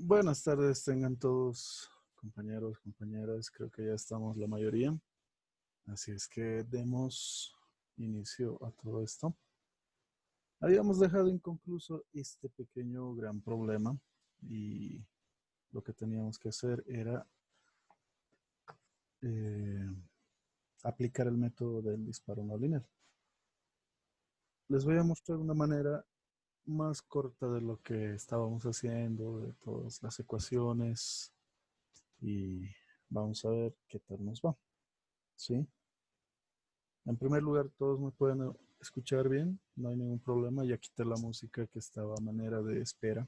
Buenas tardes, tengan todos compañeros, compañeras, creo que ya estamos la mayoría, así es que demos inicio a todo esto. Habíamos dejado inconcluso este pequeño gran problema y lo que teníamos que hacer era eh, aplicar el método del disparo no lineal. Les voy a mostrar una manera más corta de lo que estábamos haciendo, de todas las ecuaciones y vamos a ver qué tal nos va, ¿sí? En primer lugar, todos me pueden escuchar bien, no hay ningún problema. Ya quité la música que estaba a manera de espera.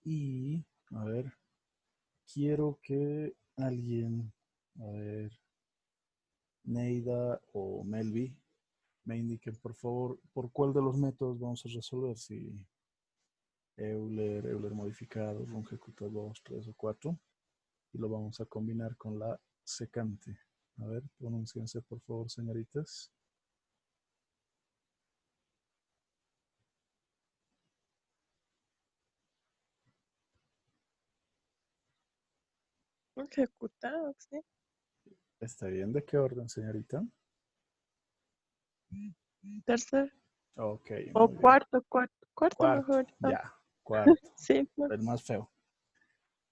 Y, a ver, quiero que alguien, a ver, Neida o Melvi, me indiquen por favor por cuál de los métodos vamos a resolver, si Euler modificado, Runge-Kutta 2, 3 o 4, y lo vamos a combinar con la secante. A ver, pronúnciense por favor, señoritas. Ejecutado, sí. ¿Está bien? ¿De qué orden, señorita? Tercer Ok, o muy bien. cuarto Cuarto, mejor. ya, cuarto. Sí, El más feo.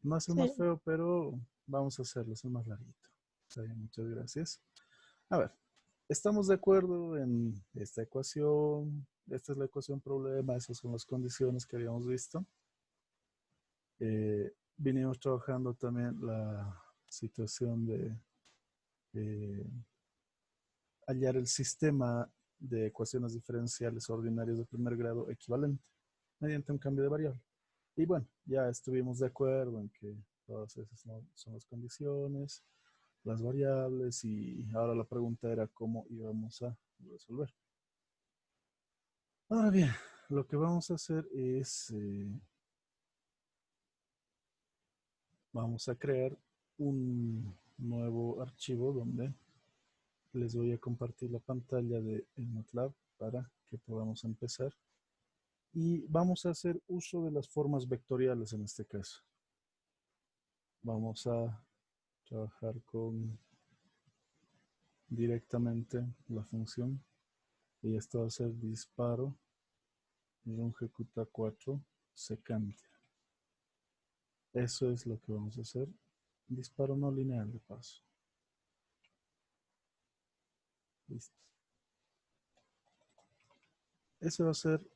No es el más sí. feo, pero vamos a hacerlo, es el más larguito. Está bien, muchas gracias. A ver, estamos de acuerdo en esta ecuación. Esta es la ecuación problema, esas son las condiciones que habíamos visto. Vinimos trabajando también la situación de eh, hallar el sistema de ecuaciones diferenciales ordinarias de primer grado equivalente mediante un cambio de variable. Y bueno, ya estuvimos de acuerdo en que todas esas son las condiciones, las variables, y ahora la pregunta era cómo íbamos a resolver. Ahora bien, lo que vamos a hacer es, vamos a crear un nuevo archivo donde les voy a compartir la pantalla de MATLAB para que podamos empezar. Y vamos a hacer uso de las formas vectoriales en este caso. Vamos a trabajar con directamente la función, y esto va a ser disparo Runge-Kutta 4 secante. Eso es lo que vamos a hacer. Disparo no lineal de paso. Listo. Ese va a ser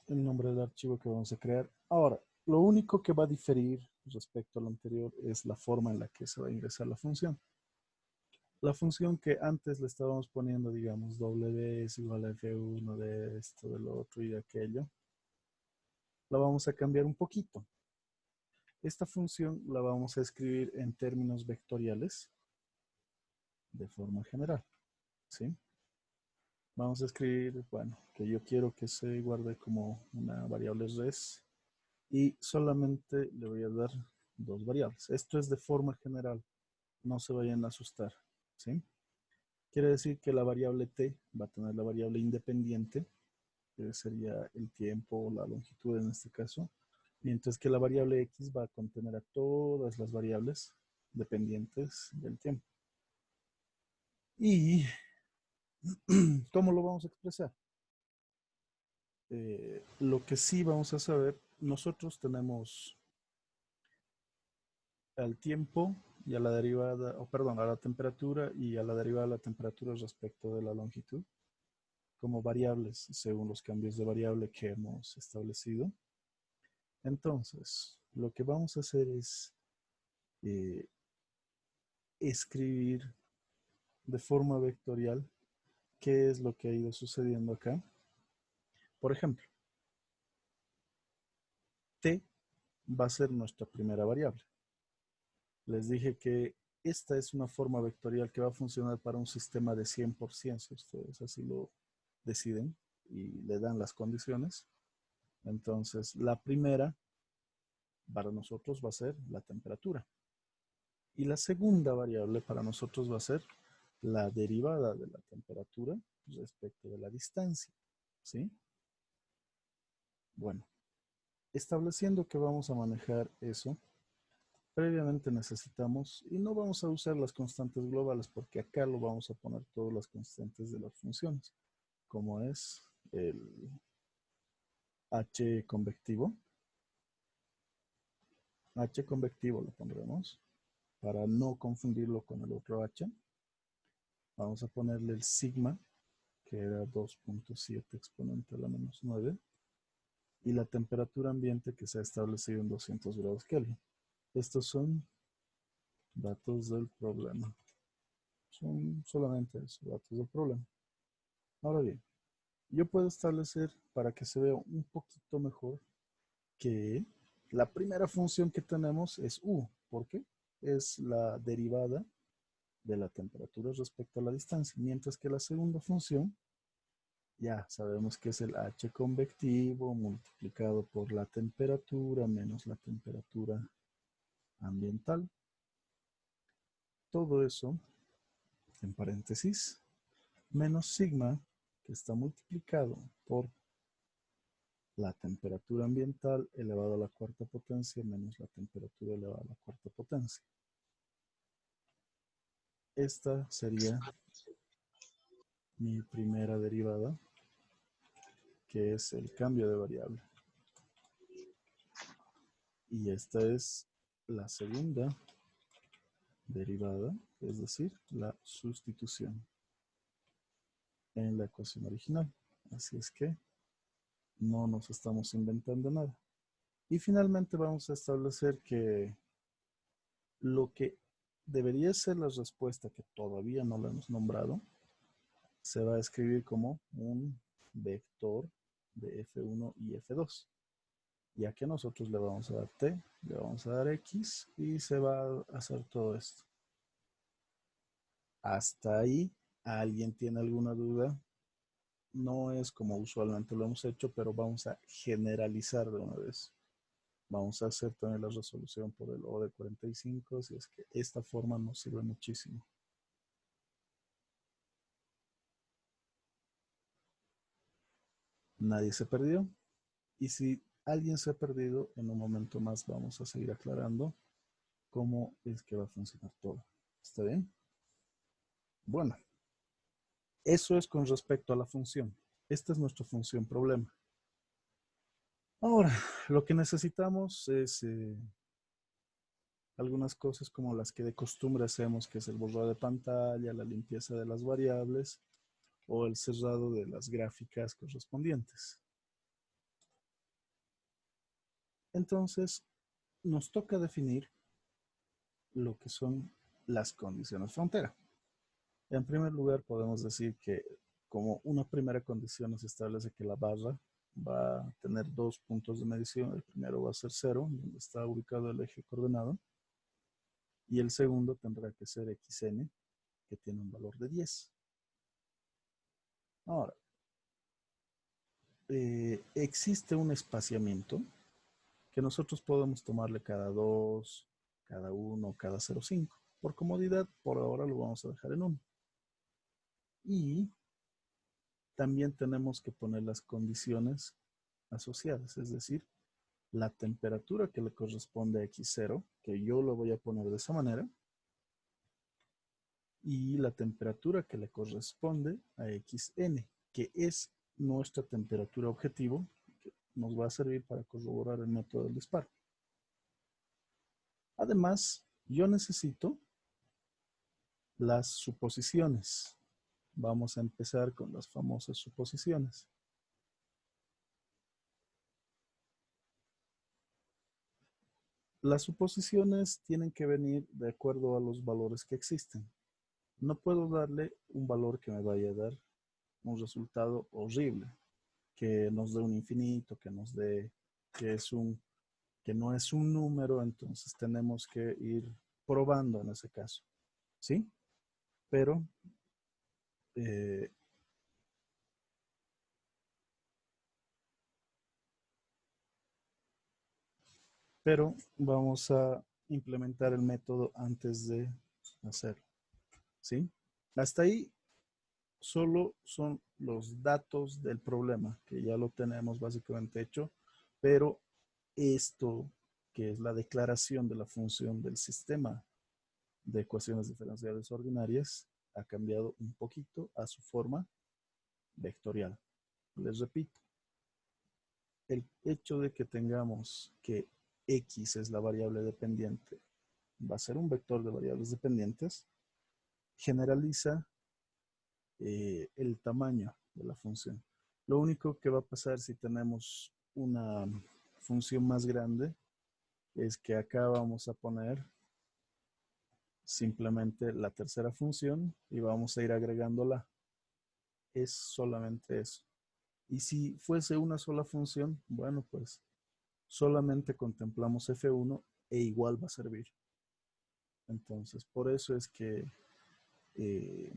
el nombre del archivo que vamos a crear. Ahora, lo único que va a diferir respecto al anterior es la forma en la que se va a ingresar la función. La función que antes le estábamos poniendo, digamos, W es igual a F1 de esto, del otro y de aquello, la vamos a cambiar un poquito. Esta función la vamos a escribir en términos vectoriales de forma general, ¿sí? Vamos a escribir, bueno, que yo quiero que se guarde como una variable res y solamente le voy a dar dos variables. Esto es de forma general, no se vayan a asustar, ¿sí? Quiere decir que la variable t va a tener la variable independiente, que sería el tiempo o la longitud en este caso, mientras que la variable x va a contener a todas las variables dependientes del tiempo. ¿Y cómo lo vamos a expresar? Lo que sí vamos a saber, nosotros tenemos al tiempo y a la derivada, o perdón, a la temperatura y a la derivada de la temperatura respecto de la longitud como variables según los cambios de variable que hemos establecido. Entonces, lo que vamos a hacer es eh, escribir de forma vectorial qué es lo que ha ido sucediendo acá. Por ejemplo, t va a ser nuestra primera variable. Les dije que esta es una forma vectorial que va a funcionar para un sistema de 100%, si ustedes así lo deciden y le dan las condiciones. Entonces, la primera para nosotros va a ser la temperatura. Y la segunda variable para nosotros va a ser la derivada de la temperatura respecto de la distancia, ¿sí? Bueno, estableciendo que vamos a manejar eso, previamente necesitamos, y no vamos a usar las constantes globales porque acá lo vamos a poner todas las constantes de las funciones, como es el H convectivo. H convectivo lo pondremos para no confundirlo con el otro H. Vamos a ponerle el sigma, que era 2.7 exponente a la menos 9, y la temperatura ambiente que se ha establecido en 200 grados Kelvin. Estos son datos del problema. Son solamente eso, datos del problema. Ahora bien, yo puedo establecer para que se vea un poquito mejor que la primera función que tenemos es U. ¿Por qué? Es la derivada de la temperatura respecto a la distancia, mientras que la segunda función ya sabemos que es el H convectivo multiplicado por la temperatura menos la temperatura ambiental. Todo eso en paréntesis menos sigma, que está multiplicado por la temperatura ambiental elevado a la cuarta potencia menos la temperatura elevada a la cuarta potencia. Esta sería mi primera derivada, que es el cambio de variable. Y esta es la segunda derivada, es decir, la sustitución en la ecuación original. Así es que no nos estamos inventando nada. Y finalmente vamos a establecer que lo que debería ser la respuesta, que todavía no la hemos nombrado, se va a escribir como un vector de F1 y F2. Ya que nosotros le vamos a dar T, le vamos a dar X y se va a hacer todo esto. Hasta ahí, ¿alguien tiene alguna duda? No es como usualmente lo hemos hecho, pero vamos a generalizar de una vez. Vamos a hacer también la resolución por el O de 45, si es que esta forma nos sirve muchísimo. Nadie se perdió. Y si alguien se ha perdido, en un momento más vamos a seguir aclarando cómo es que va a funcionar todo. ¿Está bien? Bueno, eso es con respecto a la función. Esta es nuestra función problema. Ahora, lo que necesitamos es algunas cosas como las que de costumbre hacemos, que es el borrado de pantalla, la limpieza de las variables o el cerrado de las gráficas correspondientes. Entonces, nos toca definir lo que son las condiciones frontera. En primer lugar, podemos decir que como una primera condición se establece que la barra va a tener dos puntos de medición. El primero va a ser 0, donde está ubicado el eje coordenado, y el segundo tendrá que ser xn, que tiene un valor de 10. Ahora, existe un espaciamiento que nosotros podemos tomarle cada 2, cada 1, cada 0,5. Por comodidad, por ahora lo vamos a dejar en 1. Y también tenemos que poner las condiciones asociadas, es decir, la temperatura que le corresponde a x0, que yo lo voy a poner de esa manera, y la temperatura que le corresponde a xn, que es nuestra temperatura objetivo, que nos va a servir para corroborar el método del disparo. Además, yo necesito las suposiciones. Vamos a empezar con las famosas suposiciones. Las suposiciones tienen que venir de acuerdo a los valores que existen. No puedo darle un valor que me vaya a dar un resultado horrible, que nos dé un infinito, que nos dé que no es un número, entonces tenemos que ir probando en ese caso, ¿sí? Pero eh, vamos a implementar el método antes de hacerlo, ¿sí? Hasta ahí solo son los datos del problema, que ya lo tenemos básicamente hecho, pero esto, que es la declaración de la función del sistema de ecuaciones diferenciales ordinarias, ha cambiado un poquito a su forma vectorial. Les repito, el hecho de que tengamos que x es la variable dependiente, va a ser un vector de variables dependientes, generaliza el tamaño de la función. Lo único que va a pasar si tenemos una función más grande es que acá vamos a poner simplemente la tercera función y vamos a ir agregándola. Es solamente eso. Y si fuese una sola función, bueno, pues solamente contemplamos F1 e igual va a servir. Entonces, por eso es que eh,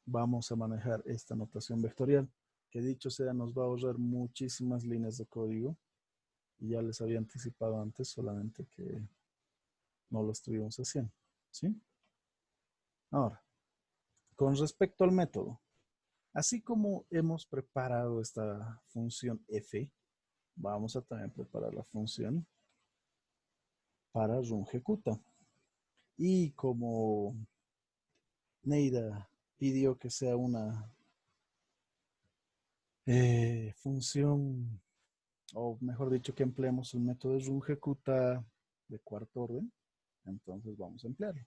vamos a manejar esta notación vectorial, que dicho sea, nos va a ahorrar muchísimas líneas de código. Y ya les había anticipado antes, solamente que no lo estuvimos haciendo. ¿Sí? Ahora, con respecto al método, así como hemos preparado esta función f, vamos a también preparar la función para rungecuta. Y como Neida pidió que sea una función, o mejor dicho, que empleemos el método de rungecuta de cuarto orden, entonces vamos a emplearlo.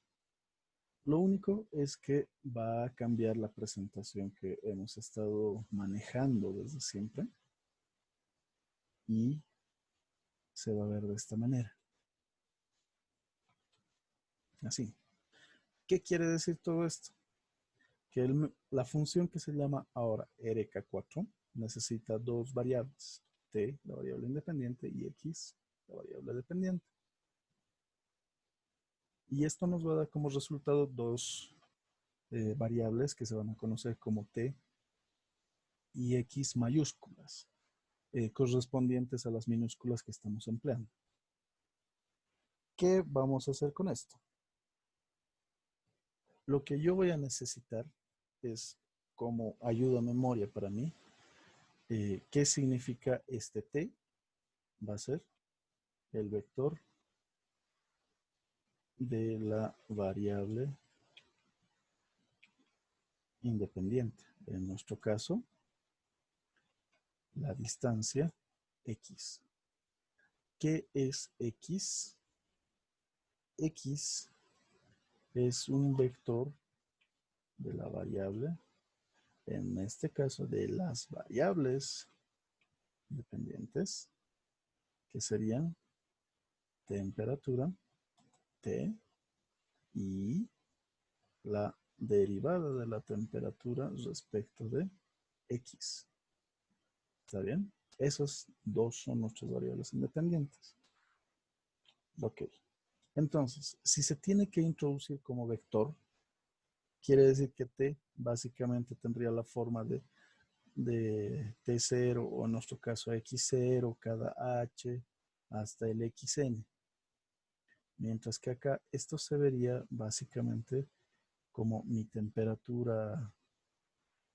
Lo único es que va a cambiar la presentación que hemos estado manejando desde siempre y se va a ver de esta manera. Así. ¿Qué quiere decir todo esto? Que la función que se llama ahora RK4 necesita dos variables, t, la variable independiente, y x, la variable dependiente. Y esto nos va a dar como resultado dos variables que se van a conocer como t y x mayúsculas, correspondientes a las minúsculas que estamos empleando. ¿Qué vamos a hacer con esto? Lo que yo voy a necesitar es, como ayuda a memoria para mí, ¿qué significa este t? Va a ser el vector de la variable independiente. En nuestro caso, la distancia x. ¿Qué es x? X es un vector de la variable, en este caso de las variables dependientes, que serían temperatura, T, y la derivada de la temperatura respecto de X. ¿Está bien? Esos dos son nuestras variables independientes. Ok. Entonces, si se tiene que introducir como vector, quiere decir que T básicamente tendría la forma de T0 o en nuestro caso X0 cada H hasta el XN. Mientras que acá esto se vería básicamente como mi temperatura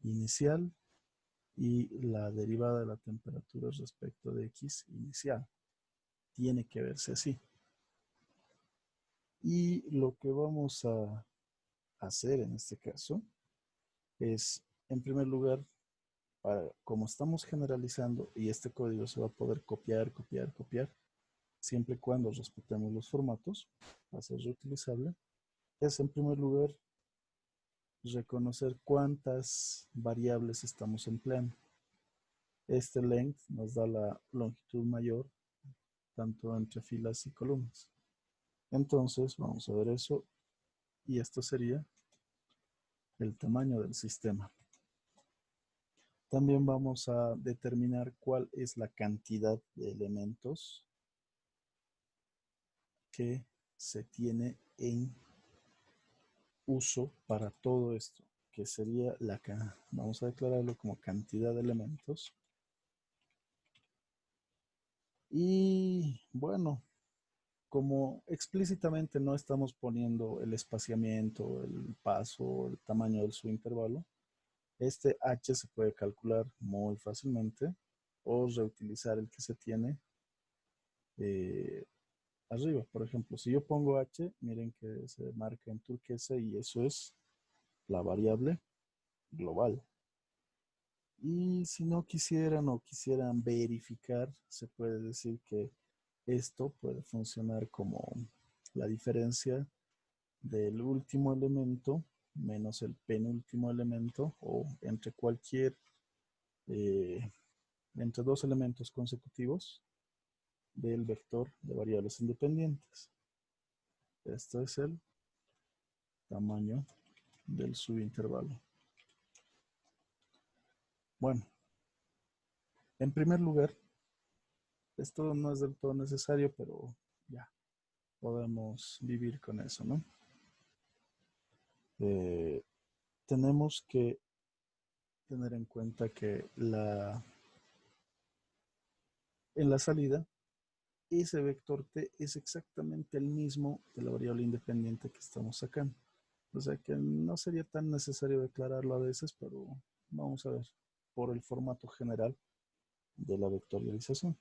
inicial y la derivada de la temperatura respecto de X inicial. Tiene que verse así. Y lo que vamos a hacer en este caso es, en primer lugar, como estamos generalizando y este código se va a poder copiar, copiar, copiar, siempre y cuando respetemos los formatos, va a ser reutilizable, es en primer lugar reconocer cuántas variables estamos empleando. Este length nos da la longitud mayor, tanto entre filas y columnas. Entonces, vamos a ver eso, y esto sería el tamaño del sistema. También vamos a determinar cuál es la cantidad de elementos que se tiene en uso para todo esto, que sería vamos a declararlo como cantidad de elementos. Y bueno, como explícitamente no estamos poniendo el espaciamiento, el paso, el tamaño del subintervalo, este h se puede calcular muy fácilmente o reutilizar el que se tiene arriba. Por ejemplo, si yo pongo h, miren que se marca en turquesa y eso es la variable global. Y si no quisieran o quisieran verificar, se puede decir que esto puede funcionar como la diferencia del último elemento menos el penúltimo elemento o entre eh, entre dos elementos consecutivos del vector de variables independientes. Esto es el tamaño del subintervalo. Bueno, en primer lugar, esto no es del todo necesario, pero ya podemos vivir con eso, ¿no? Tenemos que tener en cuenta que en la salida, ese vector t es exactamente el mismo de la variable independiente que estamos sacando. O sea que no sería tan necesario declararlo a veces, pero vamos a ver por el formato general de la vectorialización.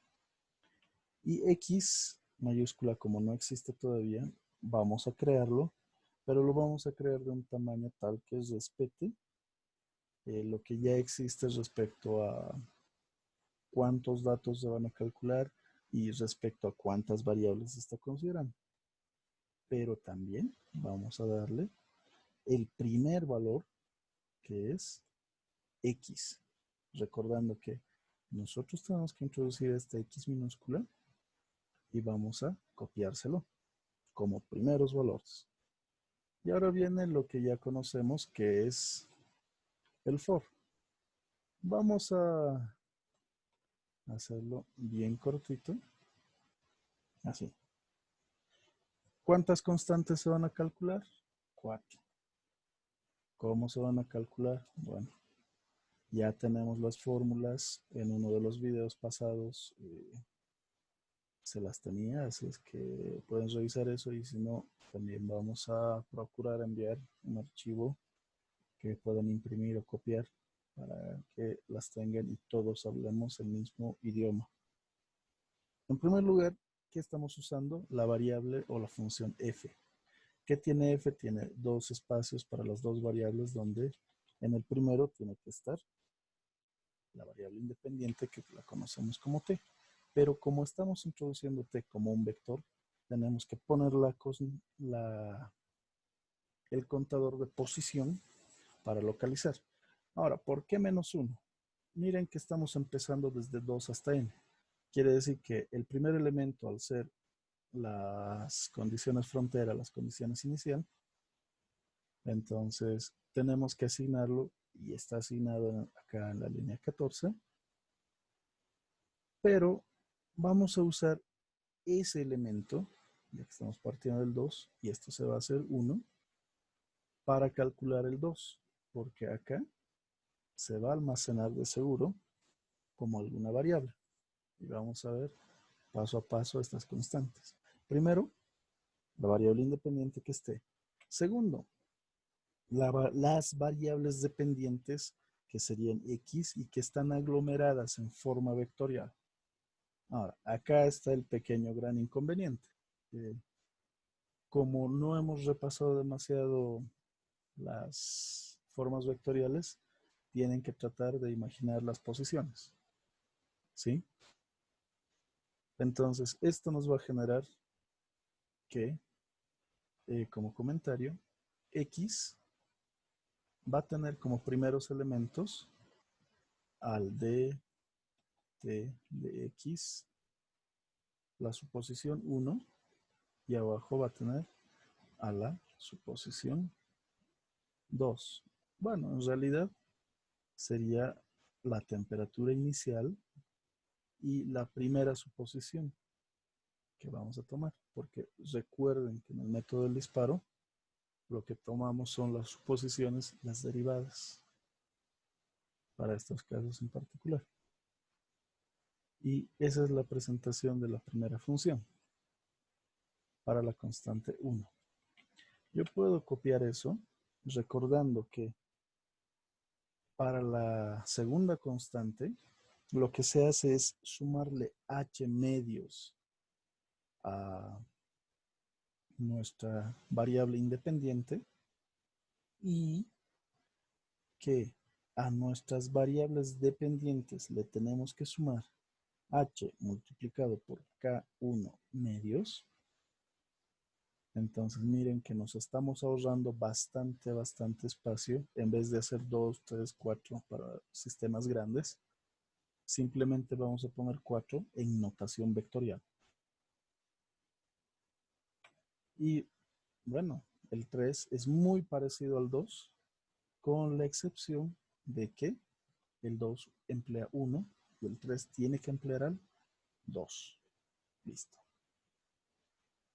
Y x mayúscula, como no existe todavía, vamos a crearlo, pero lo vamos a crear de un tamaño tal que respete lo que ya existe respecto a cuántos datos se van a calcular y respecto a cuántas variables se está considerando. Pero también vamos a darle el primer valor, que es x. Recordando que nosotros tenemos que introducir esta x minúscula y vamos a copiárselo como primeros valores. Y ahora viene lo que ya conocemos, que es el for. Vamos a hacerlo bien cortito, así. ¿Cuántas constantes se van a calcular? 4. ¿Cómo se van a calcular? Bueno, ya tenemos las fórmulas en uno de los videos pasados. Se las tenía, así es que pueden revisar eso y si no, también vamos a procurar enviar un archivo que puedan imprimir o copiar para que las tengan y todos hablemos el mismo idioma. En primer lugar, ¿qué estamos usando? La variable o la función f. ¿Qué tiene f? Tiene dos espacios para las dos variables donde en el primero tiene que estar la variable independiente que la conocemos como t. Pero como estamos introduciendo t como un vector, tenemos que poner el contador de posición para localizar. Ahora, ¿por qué -1? Miren que estamos empezando desde 2 hasta n. Quiere decir que el primer elemento, al ser las condiciones frontera, las condiciones inicial, entonces tenemos que asignarlo y está asignado acá en la línea 14, pero vamos a usar ese elemento, ya que estamos partiendo del 2, y esto se va a hacer 1, para calcular el 2, porque acá se va a almacenar de seguro como alguna variable. Y vamos a ver paso a paso estas constantes. Primero, la variable independiente que esté. Segundo, las variables dependientes que serían x y que están aglomeradas en forma vectorial. Ahora, acá está el pequeño gran inconveniente. Como no hemos repasado demasiado las formas vectoriales, tienen que tratar de imaginar las posiciones. ¿Sí? Entonces, esto nos va a generar que, como comentario, x va a tener como primeros elementos al dt de x, la suposición 1, y abajo va a tener a la suposición 2. Bueno, en realidad sería la temperatura inicial y la primera suposición que vamos a tomar, porque recuerden que en el método del disparo lo que tomamos son las suposiciones, las derivadas, para estos casos en particular. Y esa es la presentación de la primera función para la constante 1. Yo puedo copiar eso recordando que para la segunda constante lo que se hace es sumarle h medios a nuestra variable independiente y que a nuestras variables dependientes le tenemos que sumar h multiplicado por k1 medios. Entonces miren que nos estamos ahorrando bastante espacio. En vez de hacer 2, 3, 4 para sistemas grandes, simplemente vamos a poner 4 en notación vectorial. Y bueno, el 3 es muy parecido al 2, con la excepción de que el 2 emplea 1 y el 3 tiene que emplear al 2. Listo.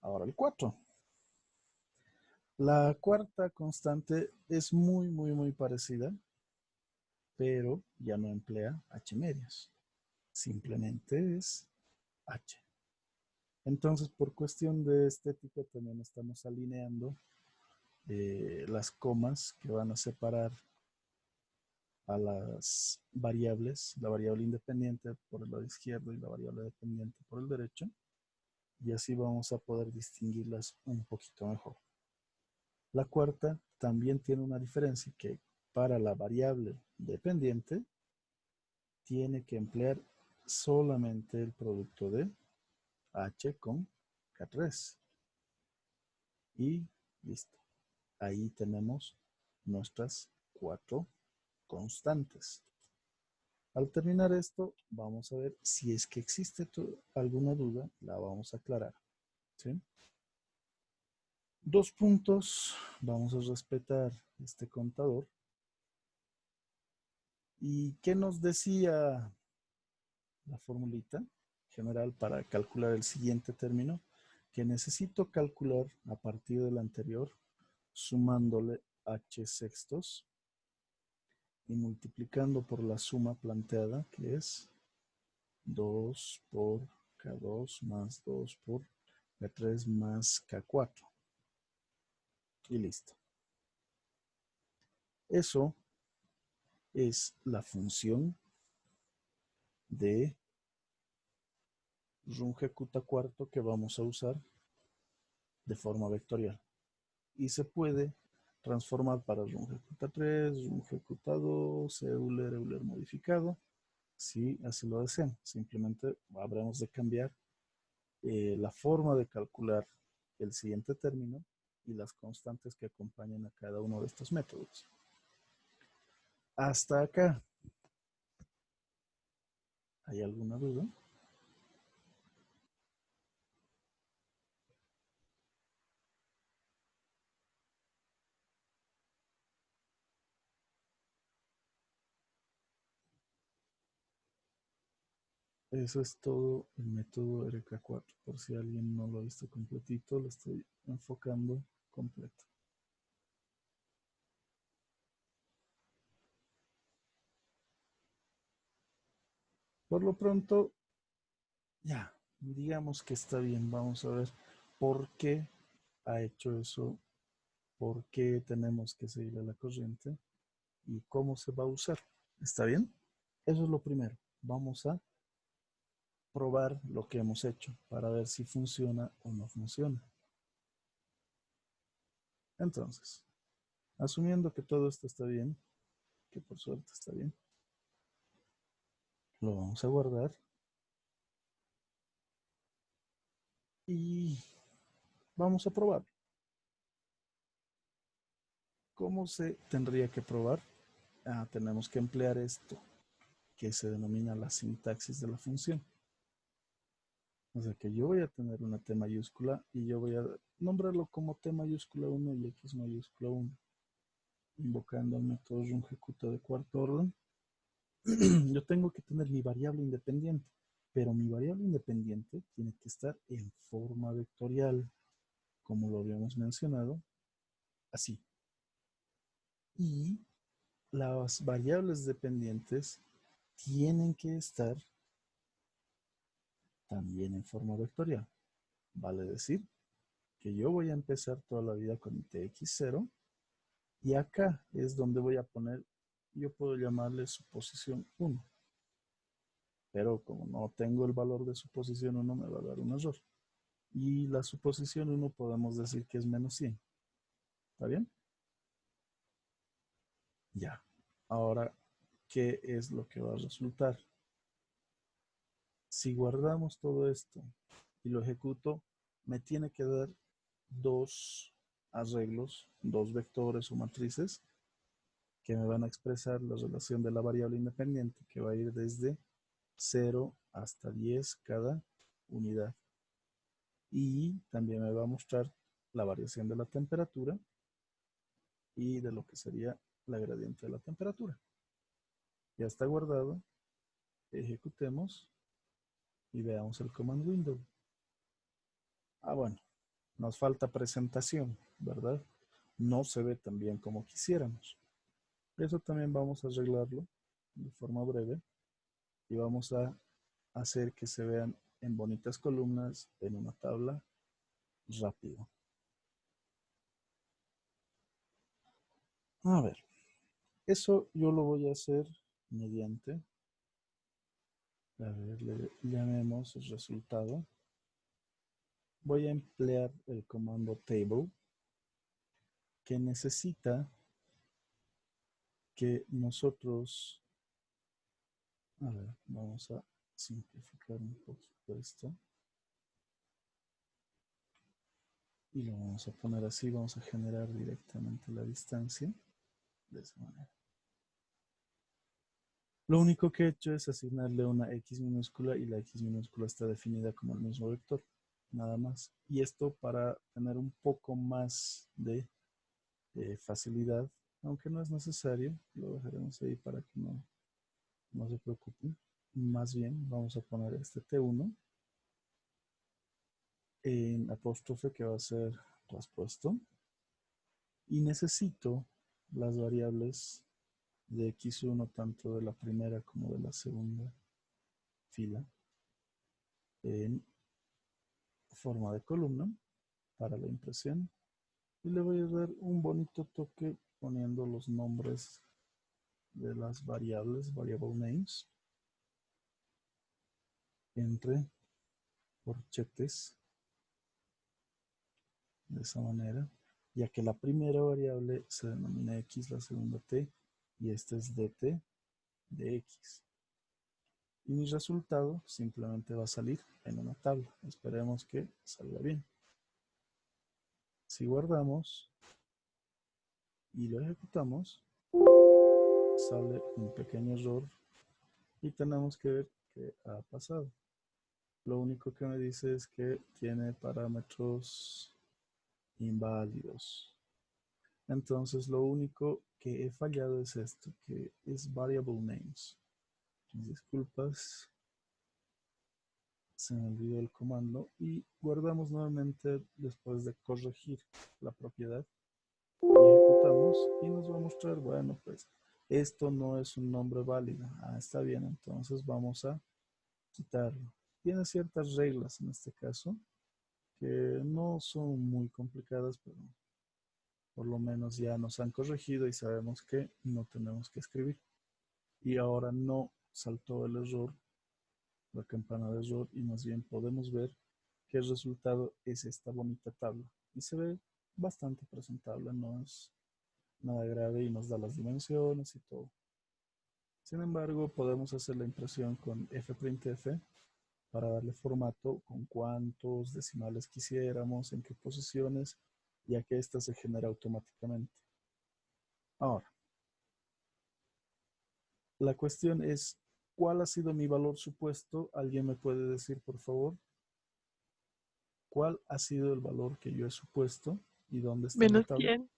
Ahora el 4. La cuarta constante es muy parecida, pero ya no emplea h medios. Simplemente es h. Entonces, por cuestión de estética, también estamos alineando las comas que van a separar a las variables, la variable independiente por el lado izquierdo y la variable dependiente por el derecho, y así vamos a poder distinguirlas un poquito mejor. La cuarta también tiene una diferencia, que para la variable dependiente tiene que emplear solamente el producto de h con k3 y listo. Ahí tenemos nuestras 4 constantes. Al terminar esto, vamos a ver si es que existe alguna duda, la vamos a aclarar. ¿Sí? 2 puntos, vamos a respetar este contador. ¿Y qué nos decía la formulita general para calcular el siguiente término? Que necesito calcular a partir del anterior, sumándole h sextos y multiplicando por la suma planteada, que es 2 por K2 más 2 por K3 más K4. Y listo. Eso es la función de Runge-Kutta cuarto que vamos a usar de forma vectorial. Y se puede transformar para Runge-Kutta 3, Runge-Kutta 2, Euler, Euler modificado, si así lo desean. Simplemente habremos de cambiar la forma de calcular el siguiente término y las constantes que acompañan a cada uno de estos métodos. Hasta acá. ¿Hay alguna duda? Eso es todo el método RK4. Por si alguien no lo ha visto completito, lo estoy enfocando completo. Por lo pronto, ya, digamos que está bien. Vamos a ver por qué ha hecho eso, por qué tenemos que seguirle la corriente y cómo se va a usar. ¿Está bien? Eso es lo primero. Vamos a probar lo que hemos hecho para ver si funciona o no funciona. Entonces, asumiendo que todo esto está bien, que por suerte está bien, lo vamos a guardar y vamos a probar. ¿Cómo se tendría que probar? Tenemos que emplear esto, que se denomina la sintaxis de la función. O sea que yo voy a tener una T mayúscula y yo voy a nombrarlo como T mayúscula 1 y X mayúscula 1, invocando al método Runge-Kutta de cuarto orden. Yo tengo que tener mi variable independiente, pero mi variable independiente tiene que estar en forma vectorial, como lo habíamos mencionado, así. Y las variables dependientes tienen que estar también en forma vectorial. Vale decir que yo voy a empezar toda la vida con tx0 y acá es donde voy a poner, yo puedo llamarle suposición 1, pero como no tengo el valor de suposición 1 me va a dar un error. Y la suposición 1 podemos decir que es menos 100. ¿Está bien? Ya. Ahora, ¿qué es lo que va a resultar? Si guardamos todo esto y lo ejecuto, me tiene que dar dos arreglos, dos vectores o matrices que me van a expresar la relación de la variable independiente, que va a ir desde 0 hasta 10 cada unidad. Y también me va a mostrar la variación de la temperatura y de lo que sería la gradiente de la temperatura. Ya está guardado. Ejecutemos y veamos el command window. Ah, bueno, nos falta presentación, ¿verdad? No se ve tan bien como quisiéramos. Eso también vamos a arreglarlo de forma breve y vamos a hacer que se vean en bonitas columnas en una tabla rápido. A ver, eso yo lo voy a hacer mediante, a ver, le llamemos el resultado. Voy a emplear el comando table que necesita que nosotros, a ver, vamos a simplificar un poquito esto y lo vamos a poner así, vamos a generar directamente la distancia de esa manera. Lo único que he hecho es asignarle una X minúscula y la X minúscula está definida como el mismo vector, nada más. Y esto para tener un poco más de facilidad, aunque no es necesario, lo dejaremos ahí para que no se preocupen. Más bien vamos a poner este T1 en apóstrofe que va a ser traspuesto y necesito las variables de X1 tanto de la primera como de la segunda fila en forma de columna para la impresión y le voy a dar un bonito toque poniendo los nombres de las variables, variable names, entre corchetes de esa manera, ya que la primera variable se denomina X, la segunda T, y este es dt de X. Y mi resultado simplemente va a salir en una tabla. Esperemos que salga bien. Si guardamos y lo ejecutamos, sale un pequeño error y tenemos que ver qué ha pasado. Lo único que me dice es que tiene parámetros inválidos. Entonces lo único que he fallado es esto, que es variable names. Disculpas, se me olvidó el comando y guardamos nuevamente después de corregir la propiedad y ejecutamos y nos va a mostrar, bueno, pues esto no es un nombre válido. Ah, está bien, entonces vamos a quitarlo. Tiene ciertas reglas en este caso que no son muy complicadas, pero por lo menos ya nos han corregido y sabemos que no tenemos que escribir. Y ahora no saltó el error, la campana de error, y más bien podemos ver que el resultado es esta bonita tabla. Y se ve bastante presentable, no es nada grave y nos da las dimensiones y todo. Sin embargo, podemos hacer la impresión con fprintf para darle formato con cuántos decimales quisiéramos, en qué posiciones, ya que esta se genera automáticamente. Ahora, la cuestión es, ¿cuál ha sido mi valor supuesto? ¿Alguien me puede decir, por favor? ¿Cuál ha sido el valor que yo he supuesto? ¿Y dónde está en la Menos tabla? 100.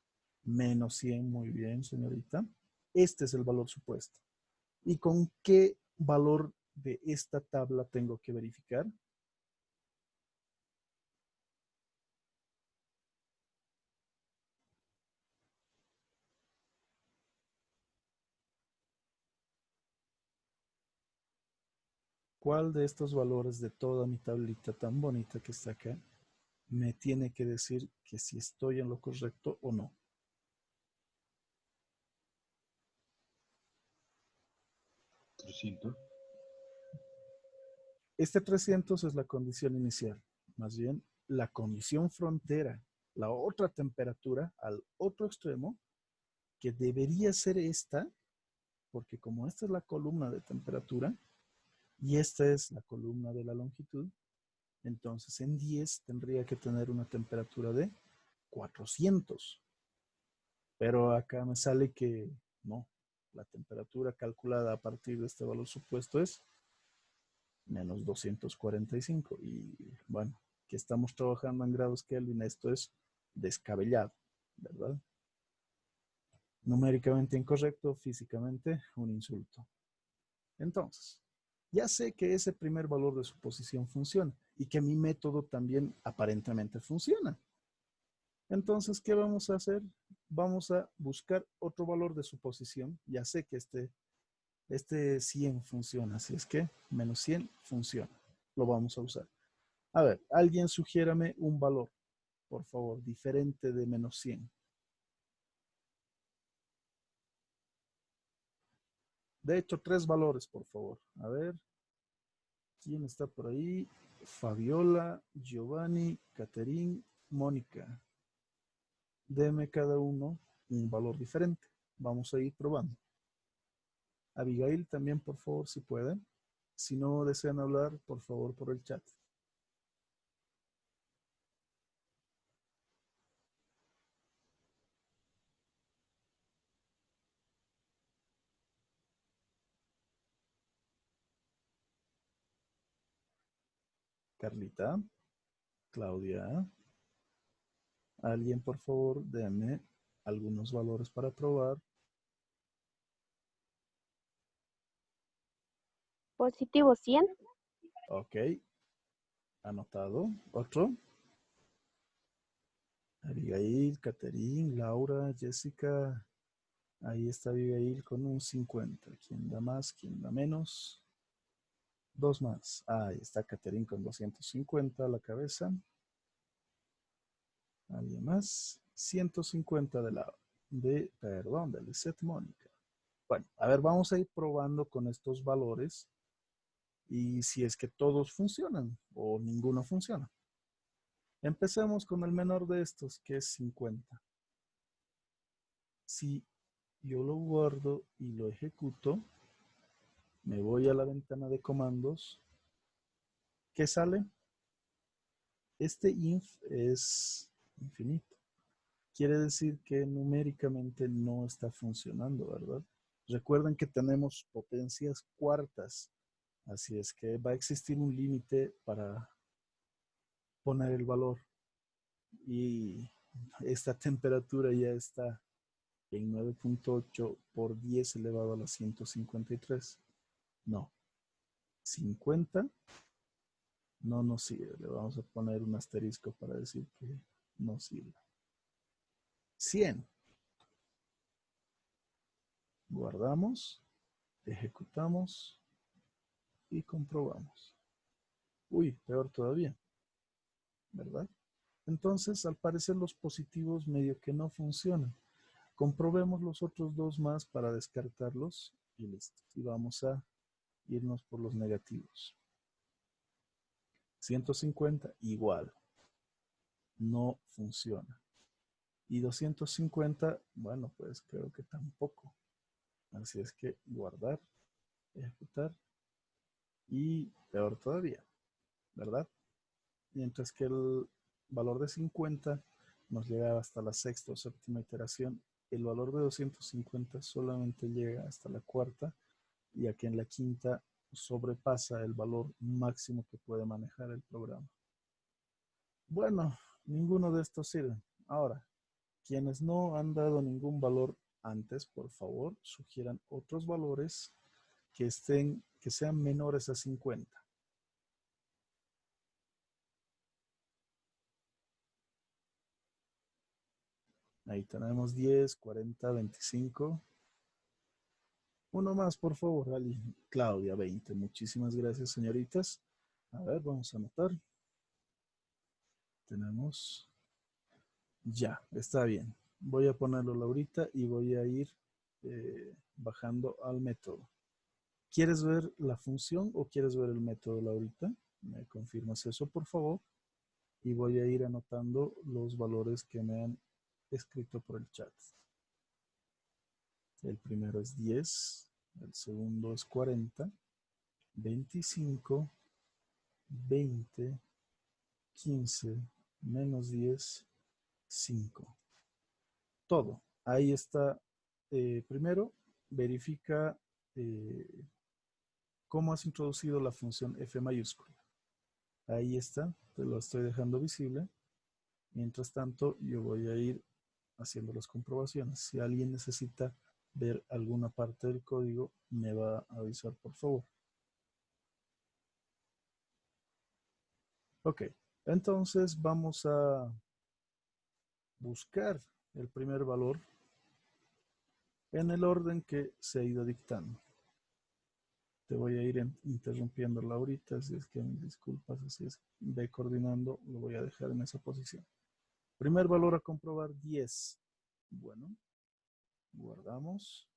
Menos 100, muy bien, señorita. Este es el valor supuesto. ¿Y con qué valor de esta tabla tengo que verificar? ¿Cuál de estos valores de toda mi tablita tan bonita que está acá me tiene que decir que si estoy en lo correcto o no? 300. Este 300 es la condición inicial. Más bien, la condición frontera, la otra temperatura al otro extremo, que debería ser esta, porque como esta es la columna de temperatura y esta es la columna de la longitud, entonces en 10 tendría que tener una temperatura de 400. Pero acá me sale que no, la temperatura calculada a partir de este valor supuesto es menos 245. Y bueno, que estamos trabajando en grados Kelvin, esto es descabellado, ¿verdad? Numéricamente incorrecto, físicamente un insulto. Entonces, ya sé que ese primer valor de suposición funciona y que mi método también aparentemente funciona. Entonces, ¿qué vamos a hacer? Vamos a buscar otro valor de suposición. Ya sé que este 100 funciona, así es que menos 100 funciona. Lo vamos a usar. A ver, alguien sugiérame un valor, por favor, diferente de menos 100. De hecho, 3 valores, por favor. A ver, ¿quién está por ahí? Fabiola, Giovanni, Caterín, Mónica. Deme cada uno un valor diferente. Vamos a ir probando. Abigail también, por favor, si pueden. Si no desean hablar, por favor, por el chat. Carlita, Claudia. Alguien, por favor, déme algunos valores para probar. Positivo 100. Ok. Anotado. Otro. Abigail, Caterín, Laura, Jessica. Ahí está Abigail con un 50. ¿Quién da más? ¿Quién da menos? 2 más. Ahí está Caterín con 250 a la cabeza. ¿Alguien más? 150 de la, perdón, de Lisette Mónica. Bueno, a ver, vamos a ir probando con estos valores y si es que todos funcionan o ninguno funciona. Empecemos con el menor de estos, que es 50. Si yo lo guardo y lo ejecuto, me voy a la ventana de comandos. ¿Qué sale? Este inf es infinito. Quiere decir que numéricamente no está funcionando, ¿verdad? Recuerden que tenemos potencias cuartas, así es que va a existir un límite para poner el valor. Y esta temperatura ya está en 9.8 por 10 elevado a la 153. No, 50 no nos sirve. Le vamos a poner un asterisco para decir que no sirve. 100. Guardamos, ejecutamos y comprobamos. Uy, peor todavía, ¿verdad? Entonces, al parecer los positivos medio que no funcionan. Comprobemos los otros dos más para descartarlos y listo. Y vamos a irnos por los negativos. 150 igual, no funciona. Y 250, bueno, pues creo que tampoco. Así es que guardar, ejecutar y peor todavía, ¿verdad? Mientras que el valor de 50 nos llega hasta la sexta o séptima iteración, el valor de 250 solamente llega hasta la cuarta, y aquí en la quinta sobrepasa el valor máximo que puede manejar el programa. Bueno, ninguno de estos sirve. Ahora, quienes no han dado ningún valor antes, por favor, sugieran otros valores que sean menores a 50. Ahí tenemos 10, 40, 25. Uno más, por favor, Ali. Claudia, 20. Muchísimas gracias, señoritas. A ver, vamos a anotar. Tenemos. Ya, está bien. Voy a ponerlo ahorita y voy a ir bajando al método. ¿Quieres ver la función o quieres ver el método, Laurita? ¿Me confirmas eso, por favor? y voy a ir anotando los valores que me han escrito por el chat. El primero es 10, el segundo es 40, 25, 20, 15, menos 10, 5. Todo. Ahí está. Primero, verifica cómo has introducido la función F mayúscula. Ahí está, te lo estoy dejando visible. Mientras tanto, yo voy a ir haciendo las comprobaciones. Si alguien necesita ver alguna parte del código, me va a avisar, por favor. Ok, entonces vamos a buscar el primer valor en el orden que se ha ido dictando. Te voy a ir interrumpiéndola ahorita, así es que mis disculpas, así es, ve coordinando, lo voy a dejar en esa posición. Primer valor a comprobar, 10. Bueno, guardamos,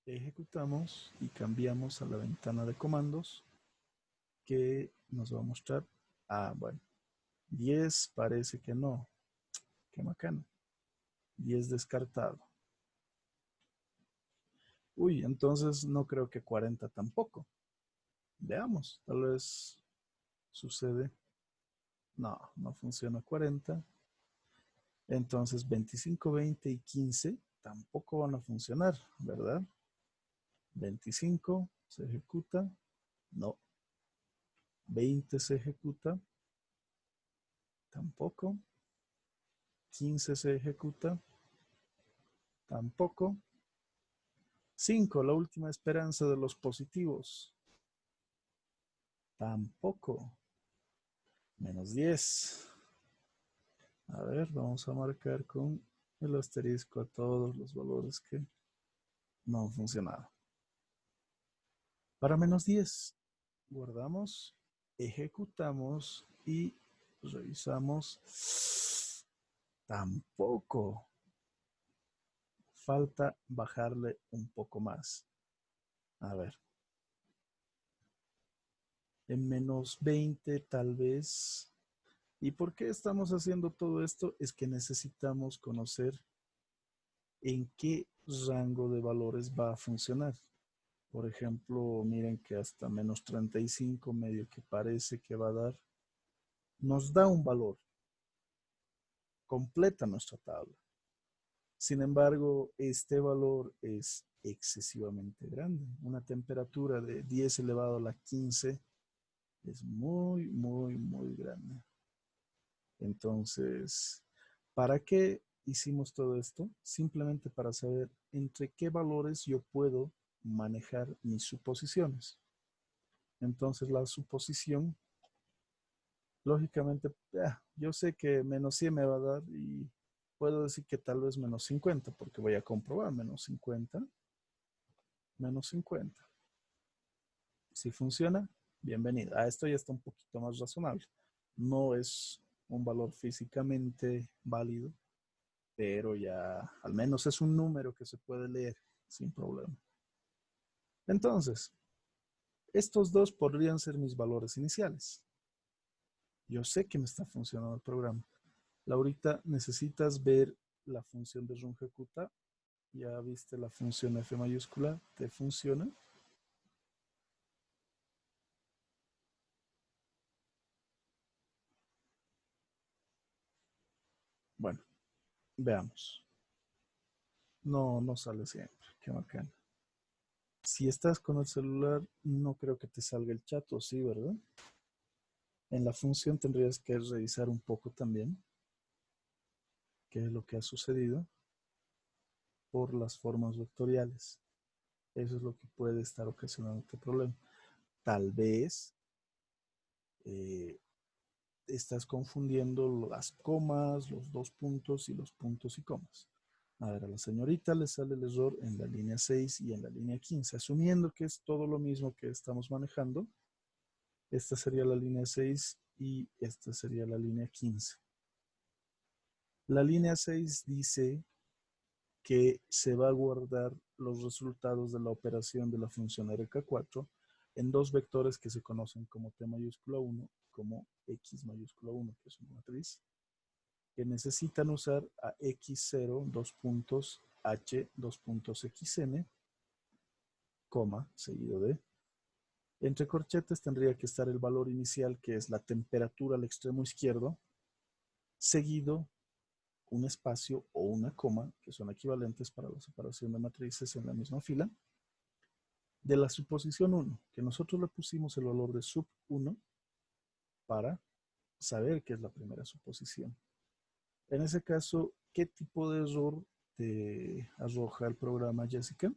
ejecutamos y cambiamos a la ventana de comandos que nos va a mostrar, bueno, 10 parece que no, qué bacano, 10 descartado. Uy, entonces no creo que 40 tampoco. Veamos, tal vez sucede. No, no funciona 40. Entonces 25, 20 y 15 tampoco van a funcionar, ¿verdad? 25 se ejecuta. No. 20 se ejecuta. Tampoco. 15 se ejecuta. Tampoco. 5, la última esperanza de los positivos. Tampoco. Menos 10. A ver, vamos a marcar con el asterisco a todos los valores que no han funcionado. Para menos 10, guardamos, ejecutamos y revisamos. Tampoco. Falta bajarle un poco más. A ver. En menos 20 tal vez. ¿Y por qué estamos haciendo todo esto? Es que necesitamos conocer en qué rango de valores va a funcionar. Por ejemplo, miren que hasta menos 35 medio que parece que va a dar, nos da un valor, completa nuestra tabla. Sin embargo, este valor es excesivamente grande. Una temperatura de 10 elevado a la 15 es muy, muy, muy grande. Entonces, ¿para qué hicimos todo esto? Simplemente para saber entre qué valores yo puedo manejar mis suposiciones. Entonces, la suposición, lógicamente, yo sé que menos 100 me va a dar y puedo decir que tal vez menos 50, porque voy a comprobar menos 50, menos 50. Si funciona, bienvenido. Esto ya está un poquito más razonable. No es un valor físicamente válido, pero ya al menos es un número que se puede leer sin problema. Entonces, estos dos podrían ser mis valores iniciales. Yo sé que me está funcionando el programa. Laurita, necesitas ver la función de rungecuta. Ya viste la función F mayúscula. ¿Te funciona? Bueno, veamos. No, no sale siempre. Qué bacán. Si estás con el celular, no creo que te salga el chat, ¿o sí, verdad? En la función tendrías que revisar un poco también qué es lo que ha sucedido por las formas vectoriales. Eso es lo que puede estar ocasionando este problema. Tal vez estás confundiendo las comas, los dos puntos y los puntos y comas. A ver, a la señorita le sale el error en la línea 6 y en la línea 15. Asumiendo que es todo lo mismo que estamos manejando, esta sería la línea 6 y esta sería la línea 15. La línea 6 dice que se va a guardar los resultados de la operación de la función RK4 en dos vectores que se conocen como T mayúscula 1 como X mayúscula 1, que es una matriz, que necesitan usar a X0, dos puntos, H, dos puntos XN, coma, seguido de. Entre corchetes tendría que estar el valor inicial, que es la temperatura al extremo izquierdo, seguido un espacio o una coma, que son equivalentes para la separación de matrices en la misma fila, de la suposición 1, que nosotros le pusimos el valor de sub 1 para saber qué es la primera suposición. En ese caso, ¿qué tipo de error te arroja el programa, Jessica?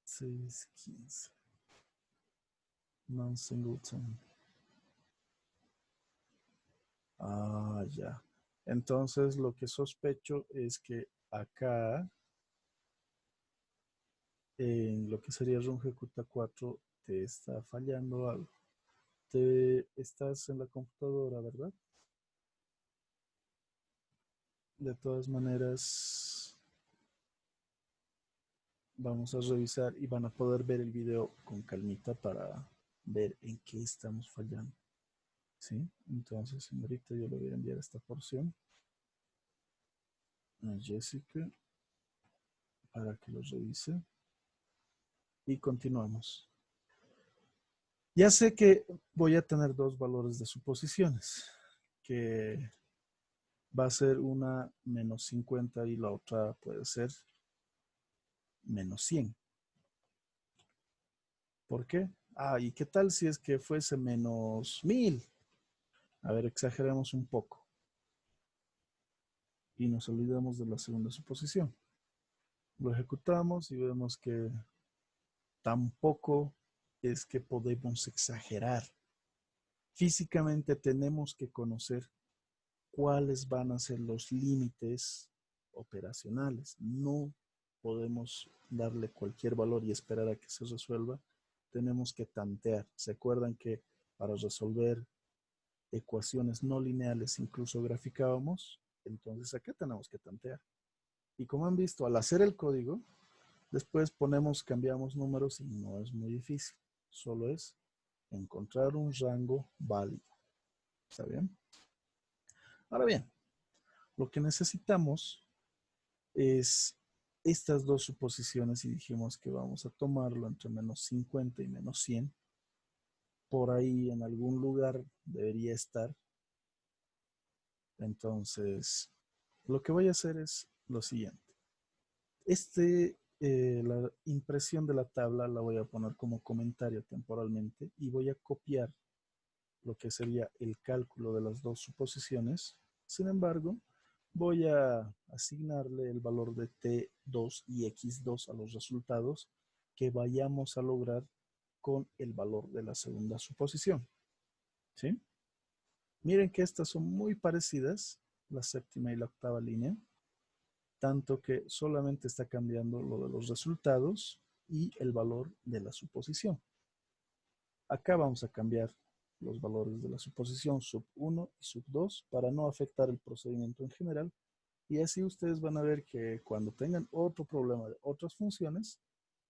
Seis, 15. Non-singleton. Ah, ya. Entonces, lo que sospecho es que acá, en lo que sería run ejecuta 4, te está fallando algo. Estás en la computadora, ¿verdad? De todas maneras, vamos a revisar y van a poder ver el video con calmita para ver en qué estamos fallando. ¿Sí? Entonces, señorita, yo le voy a enviar esta porción a Jessica para que lo revise. Y continuamos. Ya sé que voy a tener dos valores de suposiciones, que va a ser una menos 50 y la otra puede ser menos 100. ¿Por qué? Ah, ¿y qué tal si es que fuese menos 1000? A ver, exageremos un poco. Y nos olvidamos de la segunda suposición. Lo ejecutamos y vemos que tampoco es que podemos exagerar. Físicamente tenemos que conocer cuáles van a ser los límites operacionales. No podemos darle cualquier valor y esperar a que se resuelva. Tenemos que tantear. ¿Se acuerdan que para resolver ecuaciones no lineales incluso graficábamos? Entonces acá tenemos que tantear. Y como han visto, al hacer el código, después cambiamos números y no es muy difícil. Solo es encontrar un rango válido. ¿Está bien? Ahora bien, lo que necesitamos es estas dos suposiciones y dijimos que vamos a tomarlo entre menos 50 y menos 100. Por ahí en algún lugar debería estar. Entonces, lo que voy a hacer es lo siguiente. La impresión de la tabla la voy a poner como comentario temporalmente y voy a copiar lo que sería el cálculo de las dos suposiciones. Sin embargo, voy a asignarle el valor de T2 y X2 a los resultados que vayamos a lograr con el valor de la segunda suposición. ¿Sí? Miren que estas son muy parecidas, la séptima y la octava línea, tanto que solamente está cambiando lo de los resultados y el valor de la suposición. Acá vamos a cambiar los valores de la suposición sub 1 y sub 2 para no afectar el procedimiento en general. Y así ustedes van a ver que cuando tengan otro problema de otras funciones,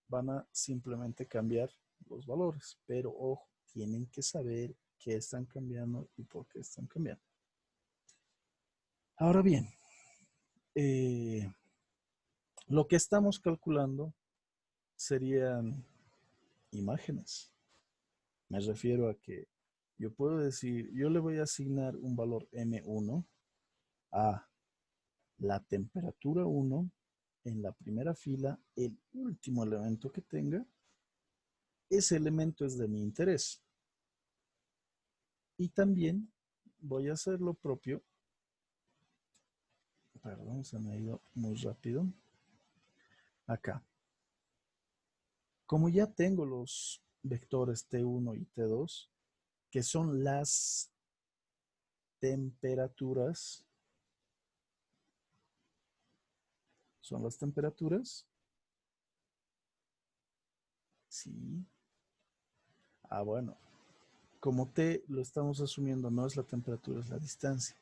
van a simplemente cambiar los valores. Pero ojo, tienen que saber qué están cambiando y por qué están cambiando. Ahora bien, lo que estamos calculando serían imágenes. Me refiero a que yo puedo decir, yo le voy a asignar un valor M1 a la temperatura 1 en la primera fila, el último elemento que tenga, ese elemento es de mi interés. Y también voy a hacer lo propio. Perdón, se me ha ido muy rápido. Acá. Como ya tengo los vectores T1 y T2, que son las temperaturas, sí. Ah, bueno, como T lo estamos asumiendo, no es la temperatura, es la distancia.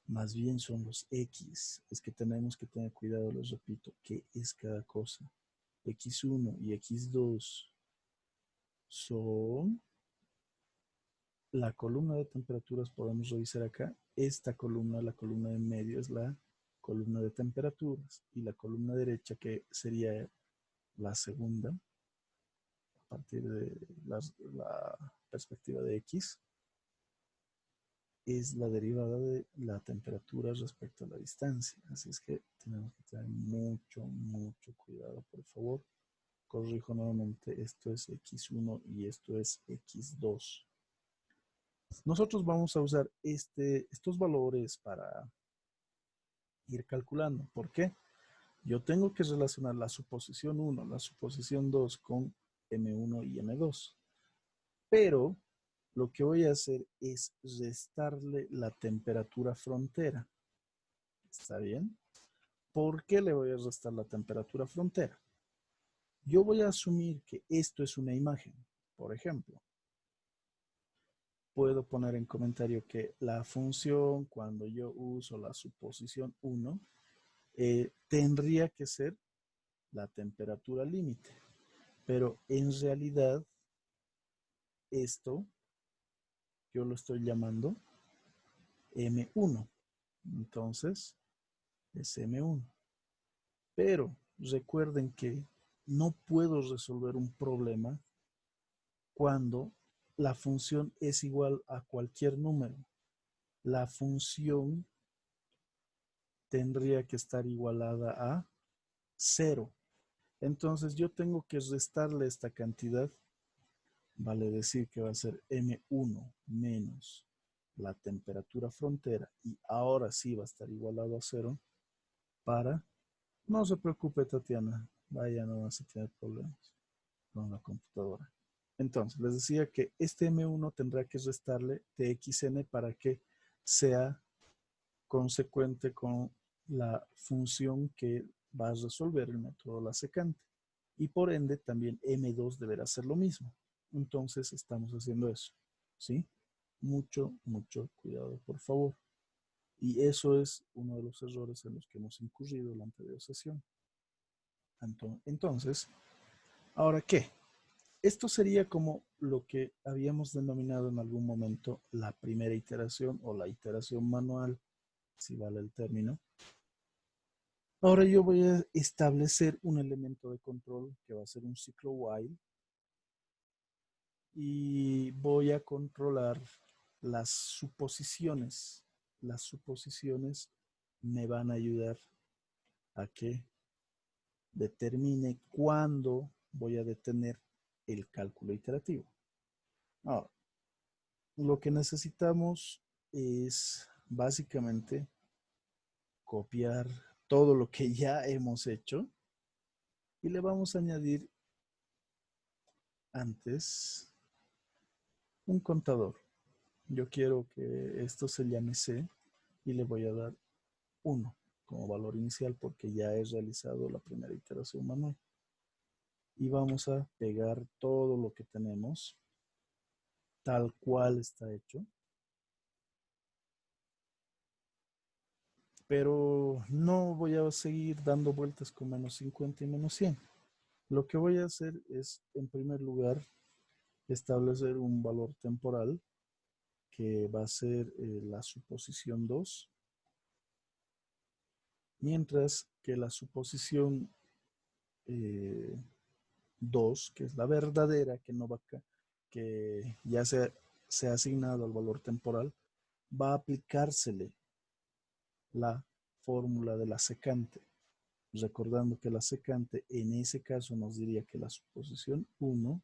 Más bien son los X. Es que tenemos que tener cuidado, les repito, qué es cada cosa. X1 y X2 son la columna de temperaturas, podemos revisar acá. Esta columna, la columna de medio, es la columna de temperaturas. Y la columna derecha, que sería la segunda, a partir de la perspectiva de X, es la derivada de la temperatura respecto a la distancia. Así es que tenemos que tener mucho, mucho cuidado, por favor. Corrijo nuevamente, esto es X1 y esto es X2. Nosotros vamos a usar estos valores para ir calculando. ¿Por qué? Yo tengo que relacionar la suposición 1, la suposición 2 con M1 y M2. Pero lo que voy a hacer es restarle la temperatura frontera. ¿Está bien? ¿Por qué le voy a restar la temperatura frontera? Yo voy a asumir que esto es una imagen. Por ejemplo, puedo poner en comentario que la función, cuando yo uso la suposición 1, tendría que ser la temperatura límite. Pero en realidad, esto yo lo estoy llamando M1. Entonces, es M1. Pero recuerden que no puedo resolver un problema cuando la función es igual a cualquier número. La función tendría que estar igualada a 0. Entonces yo tengo que restarle esta cantidad. Vale decir que va a ser M1 menos la temperatura frontera. Y ahora sí va a estar igualado a 0 para... No se preocupe, Tatiana. Vaya, no vas a tener problemas con la computadora. Entonces, les decía que este M1 tendrá que restarle TXN para que sea consecuente con la función que va a resolver el método la secante. Y por ende, también M2 deberá hacer lo mismo. Entonces, estamos haciendo eso. ¿Sí? Mucho, mucho cuidado, por favor. Y eso es uno de los errores en los que hemos incurrido en la anterior sesión. Entonces, ¿ahora qué? Esto sería como lo que habíamos denominado en algún momento la primera iteración o la iteración manual, si vale el término. Ahora yo voy a establecer un elemento de control que va a ser un ciclo while y voy a controlar las suposiciones. Las suposiciones me van a ayudar a que determine cuándo voy a detener el cálculo iterativo. Ahora, lo que necesitamos es básicamente copiar todo lo que ya hemos hecho y le vamos a añadir antes un contador. Yo quiero que esto se llame C y le voy a dar 1 como valor inicial porque ya he realizado la primera iteración manual. Y vamos a pegar todo lo que tenemos tal cual está hecho. Pero no voy a seguir dando vueltas con menos 50 y menos 100. Lo que voy a hacer es, en primer lugar, establecer un valor temporal que va a ser la suposición 2, mientras que la suposición 2, que es la verdadera, que no va acá, que ya se ha asignado al valor temporal, va a aplicársele la fórmula de la secante. Recordando que la secante en ese caso nos diría que la suposición 1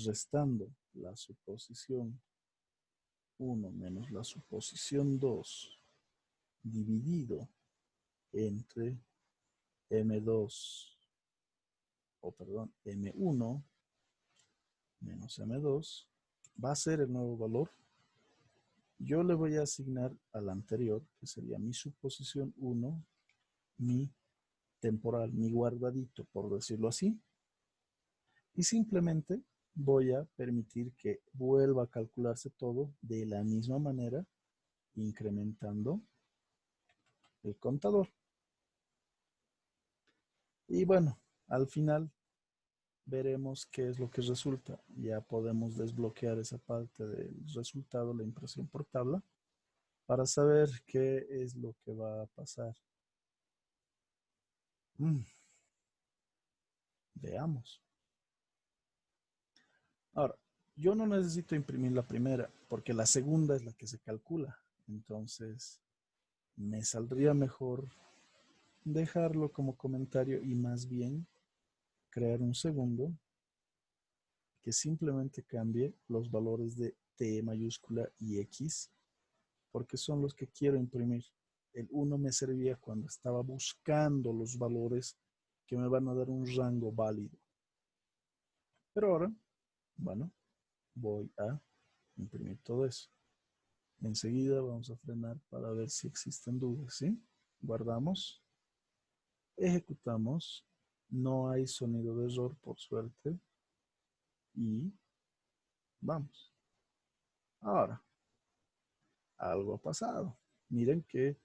restando la suposición 1 menos la suposición 2 dividido entre M2, M1 menos M2 va a ser el nuevo valor. Yo le voy a asignar al anterior, que sería mi suposición 1, mi temporal, mi guardadito, por decirlo así. Y simplemente voy a permitir que vuelva a calcularse todo de la misma manera, incrementando el contador. Y bueno, al final veremos qué es lo que resulta. Ya podemos desbloquear esa parte del resultado, la impresión por tabla, para saber qué es lo que va a pasar. Veamos. Ahora, yo no necesito imprimir la primera, porque la segunda es la que se calcula. Entonces, me saldría mejor dejarlo como comentario y más bien crear un segundo que simplemente cambie los valores de T mayúscula y X, porque son los que quiero imprimir. El 1 me servía cuando estaba buscando los valores que me van a dar un rango válido. Pero ahora, bueno, voy a imprimir todo eso. Enseguida vamos a frenar para ver si existen dudas, ¿sí? Guardamos, ejecutamos, no hay sonido de error por suerte y vamos. Ahora, algo ha pasado. Miren que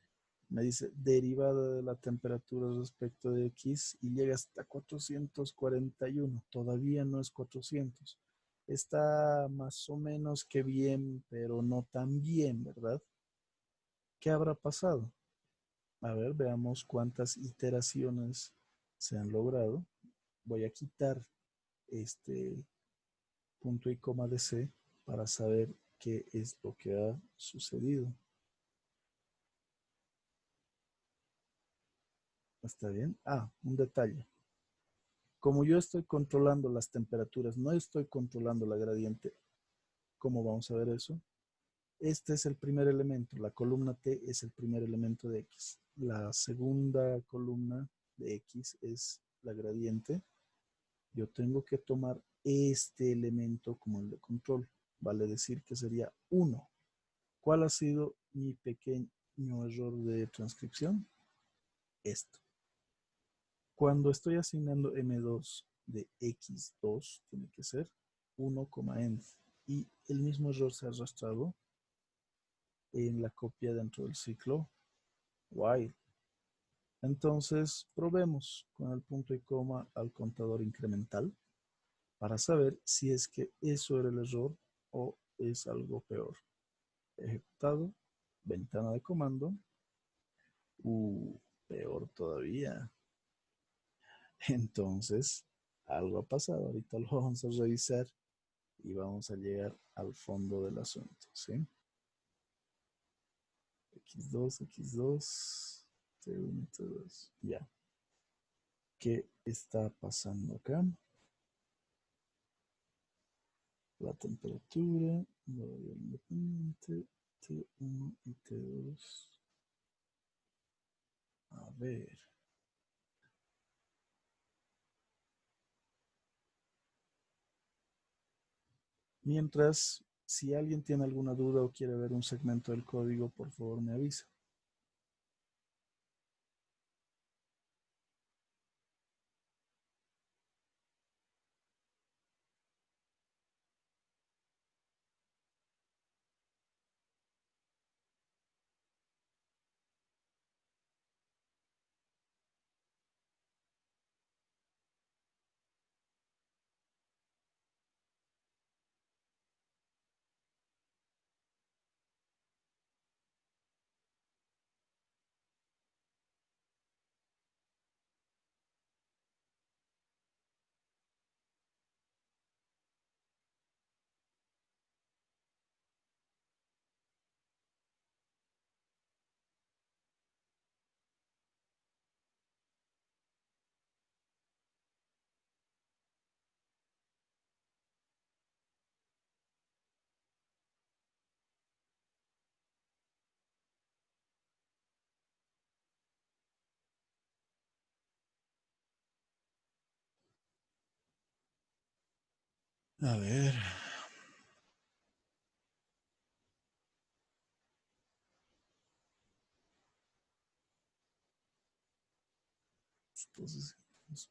me dice derivada de la temperatura respecto de X y llega hasta 441. Todavía no es 400. Está más o menos que bien, pero no tan bien, ¿verdad? ¿Qué habrá pasado? A ver, veamos cuántas iteraciones se han logrado. Voy a quitar este punto y coma de C para saber qué es lo que ha sucedido. ¿Está bien? Ah, un detalle. Como yo estoy controlando las temperaturas, no estoy controlando la gradiente. ¿Cómo vamos a ver eso? Este es el primer elemento. La columna T es el primer elemento de X. La segunda columna de X es la gradiente. Yo tengo que tomar este elemento como el de control. Vale decir que sería 1. ¿Cuál ha sido mi pequeño error de transcripción? Esto. Cuando estoy asignando M2 de X2, tiene que ser 1,end. Y el mismo error se ha arrastrado en la copia dentro del ciclo while. Entonces, probemos con el punto y coma al contador incremental para saber si es que eso era el error o es algo peor. Ejecutado, ventana de comando. Peor todavía. Entonces, algo ha pasado. Ahorita lo vamos a revisar y vamos a llegar al fondo del asunto, ¿sí? X2, X2, T1, T2. Ya. ¿Qué está pasando acá? La temperatura, variable independiente, T1 y T2. A ver. Mientras, si alguien tiene alguna duda o quiere ver un segmento del código, por favor me avisa. A ver.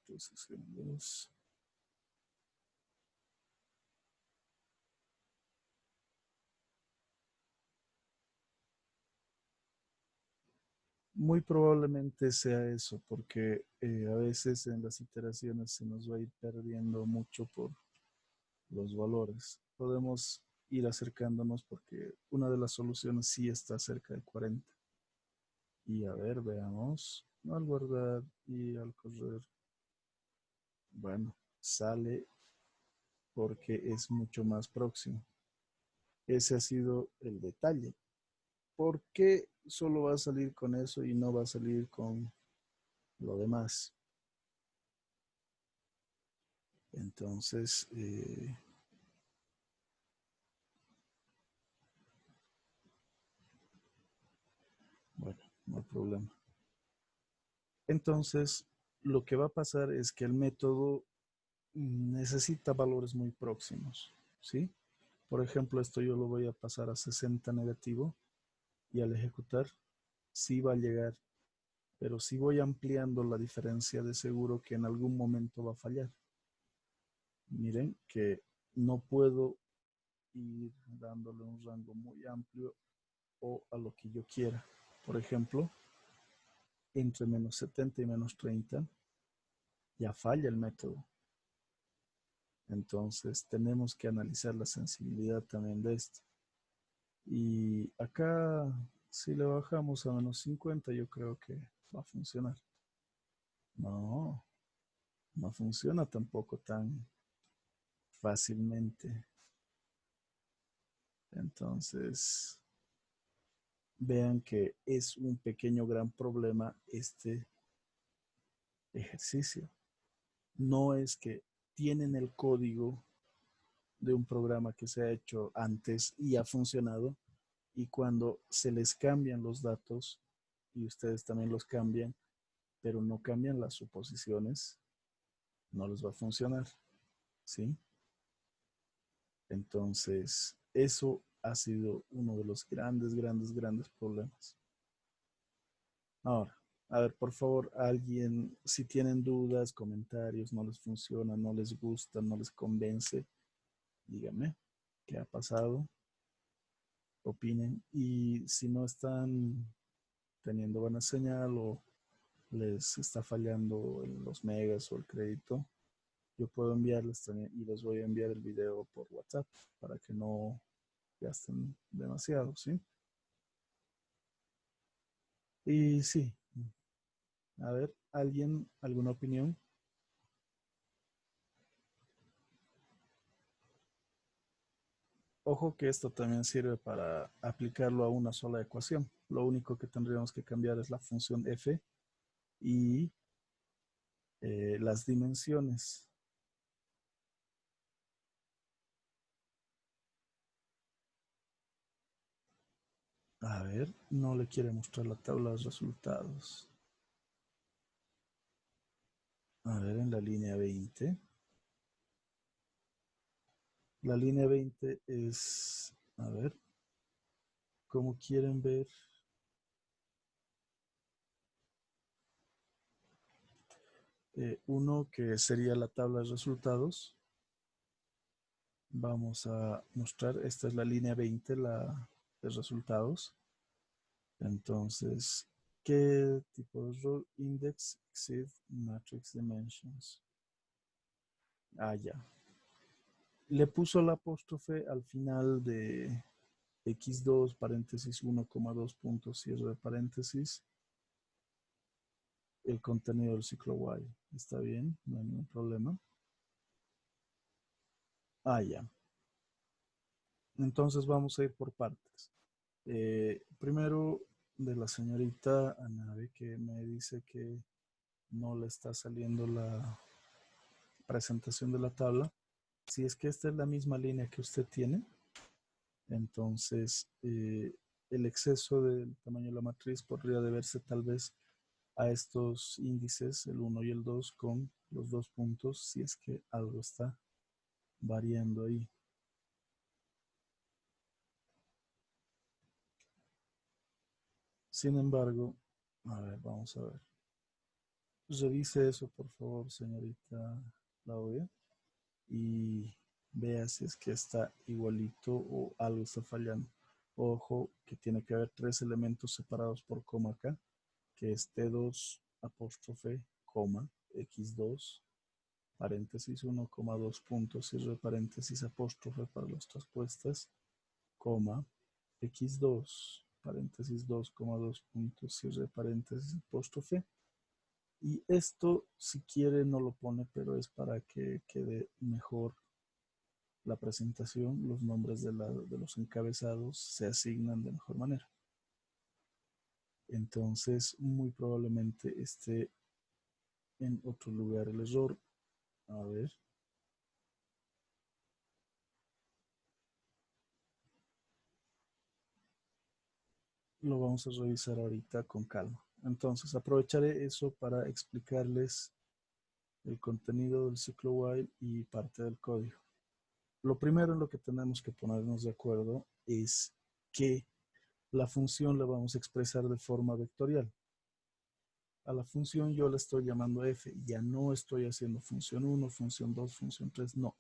Posición 2. Muy probablemente sea eso, porque a veces en las iteraciones se nos va a ir perdiendo mucho por los valores. Podemos ir acercándonos porque una de las soluciones sí está cerca del 40. Y a ver, veamos. Al guardar y al correr. Bueno, sale porque es mucho más próximo. Ese ha sido el detalle. ¿Por qué solo va a salir con eso y no va a salir con lo demás? Entonces, bueno, no hay problema. Entonces, lo que va a pasar es que el método necesita valores muy próximos, ¿sí? Por ejemplo, esto yo lo voy a pasar a 60 negativo y al ejecutar, sí va a llegar, pero si voy ampliando la diferencia de seguro que en algún momento va a fallar. Miren que no puedo ir dándole un rango muy amplio o a lo que yo quiera. Por ejemplo, entre menos 70 y menos 30 ya falla el método. Entonces tenemos que analizar la sensibilidad también de esto. Y acá, si le bajamos a menos 50, yo creo que va a funcionar. No, no funciona tampoco tan fácilmente. Entonces, vean que es un pequeño gran problema este ejercicio. No es que tienen el código de un programa que se ha hecho antes y ha funcionado, y cuando se les cambian los datos y ustedes también los cambian, pero no cambian las suposiciones, no les va a funcionar, ¿sí? Entonces, eso ha sido uno de los grandes problemas. Ahora, a ver, por favor, alguien, si tienen dudas, comentarios, no les funciona, no les gusta, no les convence, díganme qué ha pasado, opinen. Y si no están teniendo buena señal o les está fallando en los megas o el crédito, yo puedo enviarles también y les voy a enviar el video por WhatsApp para que no gasten demasiado, ¿sí? Y sí, a ver, ¿alguien, alguna opinión? Ojo que esto también sirve para aplicarlo a una sola ecuación. Lo único que tendríamos que cambiar es la función f y las dimensiones. A ver, no le quiere mostrar la tabla de resultados. A ver, en la línea 20. La línea 20 es, a ver, como quieren ver, uno que sería la tabla de resultados. Vamos a mostrar, esta es la línea 20, la de resultados. Entonces, ¿qué tipo de row index exceed matrix dimensions? Ah, ya. Le puso el apóstrofe al final de x2 paréntesis 1,2 puntos cierre de paréntesis el contenido del ciclo while. ¿Está bien? No hay ningún problema. Ah, ya. Entonces vamos a ir por partes. Primero de la señorita Anabe, que me dice que no le está saliendo la presentación de la tabla. Si es que esta es la misma línea que usted tiene, entonces el exceso del tamaño de la matriz podría deberse tal vez a estos índices, el 1 y el 2, con los 2 puntos, si es que algo está variando ahí. Sin embargo, a ver, vamos a ver. Revise eso, por favor, señorita Claudia, y vea si es que está igualito o algo está fallando. Ojo que tiene que haber 3 elementos separados por coma acá. que es T2 apóstrofe, coma, X2, paréntesis 1, coma 2 puntos, cierre de paréntesis apóstrofe para las traspuestas, coma, X2, paréntesis 2, coma 2 puntos, cierre de paréntesis apóstrofe. Y esto, si quiere, no lo pone, pero es para que quede mejor la presentación. Los nombres de los encabezados se asignan de mejor manera. Entonces, muy probablemente esté en otro lugar el error. A ver. Lo vamos a revisar ahorita con calma. Entonces, aprovecharé eso para explicarles el contenido del ciclo while y parte del código. Lo primero en lo que tenemos que ponernos de acuerdo es que la función la vamos a expresar de forma vectorial. A la función yo la estoy llamando f. Ya no estoy haciendo función 1, función 2, función 3. No,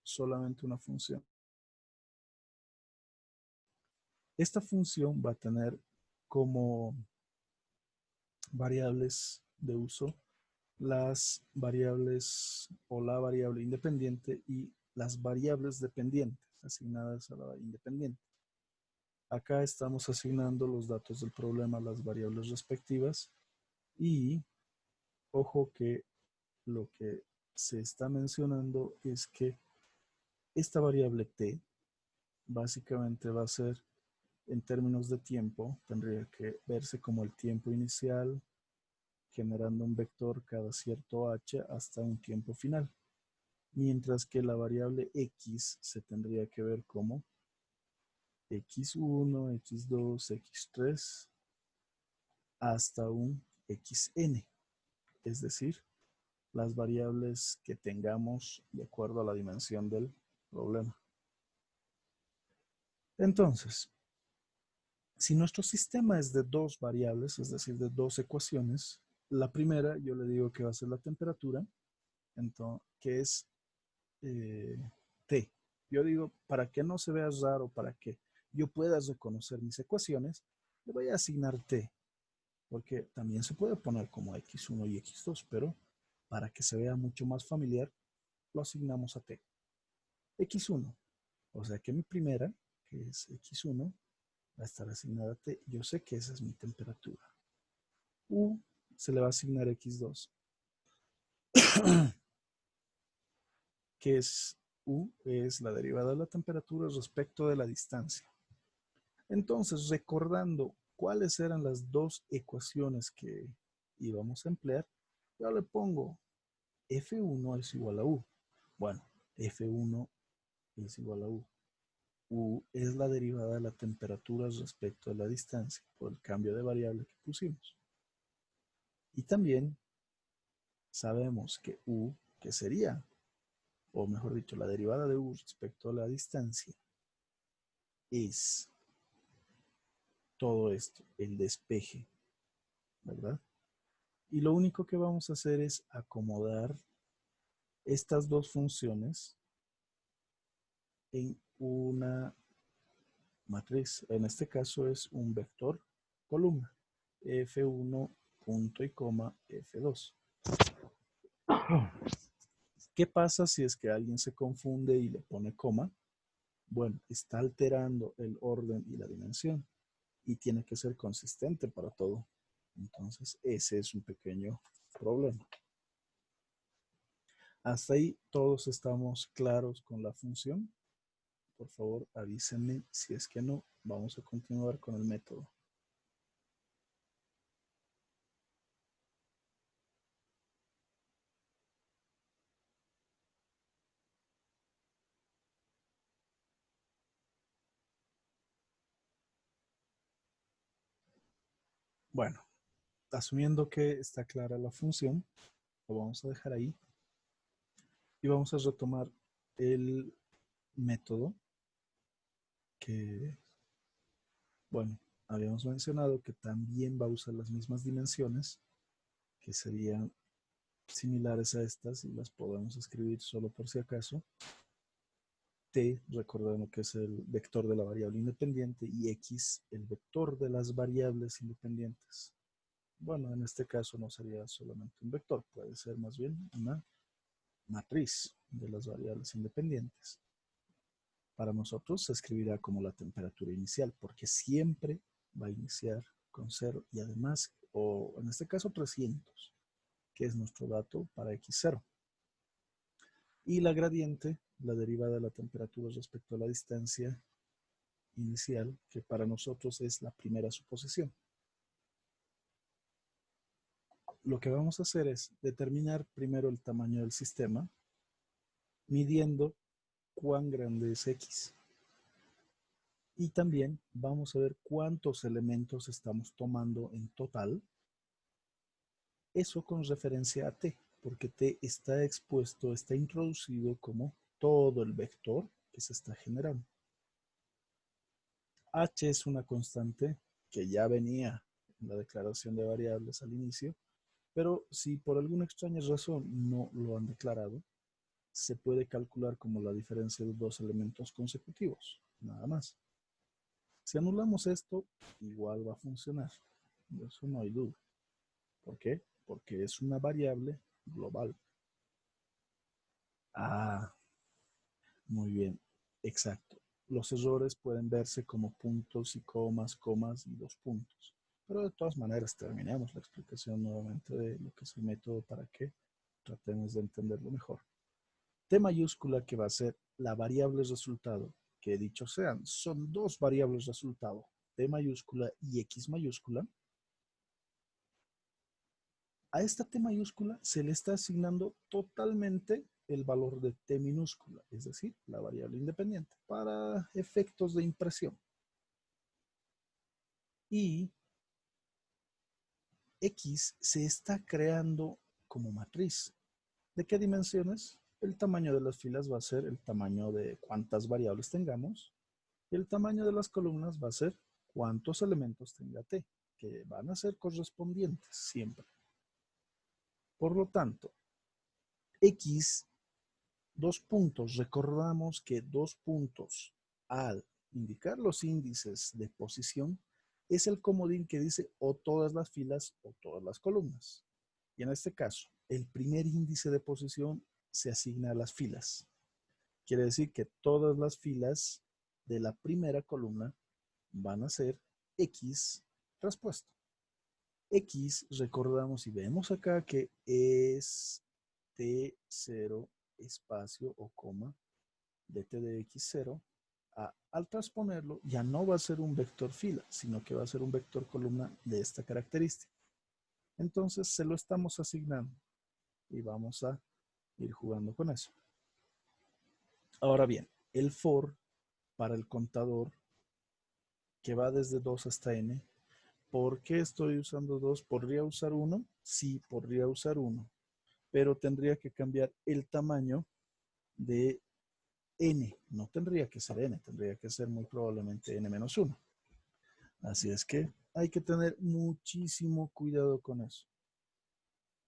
solamente una función. Esta función va a tener como variables de uso las variables o la variable independiente y las variables dependientes asignadas a la independiente. Acá estamos asignando los datos del problema a las variables respectivas y ojo que lo que se está mencionando es que esta variable t básicamente va a ser en términos de tiempo, tendría que verse como el tiempo inicial generando un vector cada cierto h hasta un tiempo final, mientras que la variable x se tendría que ver como x1, x2, x3 hasta un xn, es decir, las variables que tengamos de acuerdo a la dimensión del problema. Entonces, si nuestro sistema es de dos variables, es decir, de dos ecuaciones, la primera yo le digo que va a ser la temperatura, entonces, que es T. Yo digo, para que no se vea raro, para que yo pueda reconocer mis ecuaciones, le voy a asignar T, porque también se puede poner como X1 y X2, pero para que se vea mucho más familiar, lo asignamos a T. X1, o sea que mi primera, que es X1, va a estar asignada a T. Yo sé que esa es mi temperatura. U se le va a asignar X2, que es U, es la derivada de la temperatura respecto de la distancia. Entonces, recordando cuáles eran las dos ecuaciones que íbamos a emplear, yo le pongo F1 es igual a U. Bueno, F1 es igual a U. U es la derivada de la temperatura respecto de la distancia por el cambio de variable que pusimos. Y también sabemos que U, que sería, o mejor dicho, la derivada de U respecto a la distancia, es todo esto, el despeje, ¿verdad? Y lo único que vamos a hacer es acomodar estas dos funciones en una matriz. En este caso es un vector columna. F1 punto y coma F2. ¿Qué pasa si es que alguien se confunde y le pone coma? Bueno, está alterando el orden y la dimensión y tiene que ser consistente para todo. Entonces, ese es un pequeño problema. Hasta ahí todos estamos claros con la función. Por favor, avísenme si es que no. Vamos a continuar con el método. Bueno, asumiendo que está clara la función, lo vamos a dejar ahí y vamos a retomar el método que, bueno, habíamos mencionado que también va a usar las mismas dimensiones, que serían similares a estas y las podemos escribir solo por si acaso. T, recordando que es el vector de la variable independiente, y X, el vector de las variables independientes. Bueno, en este caso no sería solamente un vector, puede ser más bien una matriz de las variables independientes. Para nosotros se escribirá como la temperatura inicial, porque siempre va a iniciar con 0 y además, o en este caso 300, que es nuestro dato para x0. Y la gradiente, la derivada de la temperatura respecto a la distancia inicial, que para nosotros es la primera suposición. Lo que vamos a hacer es determinar primero el tamaño del sistema, midiendo cuán grande es x. Y también vamos a ver cuántos elementos estamos tomando en total. Eso con referencia a t, porque t está expuesto, está introducido como todo el vector que se está generando. H es una constante que ya venía en la declaración de variables al inicio, pero si por alguna extraña razón no lo han declarado, se puede calcular como la diferencia de dos elementos consecutivos, nada más. Si anulamos esto, igual va a funcionar. De eso no hay duda. ¿Por qué? Porque es una variable global. Ah, muy bien. Exacto. Los errores pueden verse como puntos y comas y dos puntos. Pero de todas maneras, terminemos la explicación nuevamente de lo que es el método para que tratemos de entenderlo mejor. T mayúscula, que va a ser la variable resultado, que dicho sean, son dos variables resultado, T mayúscula y X mayúscula. A esta T mayúscula se le está asignando totalmente el valor de T minúscula, es decir, la variable independiente, para efectos de impresión. Y X se está creando como matriz. ¿De qué dimensiones? El tamaño de las filas va a ser el tamaño de cuántas variables tengamos. Y el tamaño de las columnas va a ser cuántos elementos tenga T, que van a ser correspondientes siempre. Por lo tanto, X, dos puntos, recordamos que dos puntos al indicar los índices de posición es el comodín que dice o todas las filas o todas las columnas. Y en este caso, el primer índice de posición se asigna a las filas. Quiere decir que todas las filas de la primera columna van a ser X traspuesto. X, recordamos y vemos acá que es T0 espacio o coma de T de X0. Al transponerlo ya no va a ser un vector fila, sino que va a ser un vector columna de esta característica. Entonces se lo estamos asignando y vamos a ir jugando con eso. Ahora bien, el for para el contador que va desde 2 hasta n. ¿Por qué estoy usando 2? ¿Podría usar 1? Sí, podría usar 1, pero tendría que cambiar el tamaño de n. No tendría que ser n, tendría que ser muy probablemente n-1. Así es que hay que tener muchísimo cuidado con eso.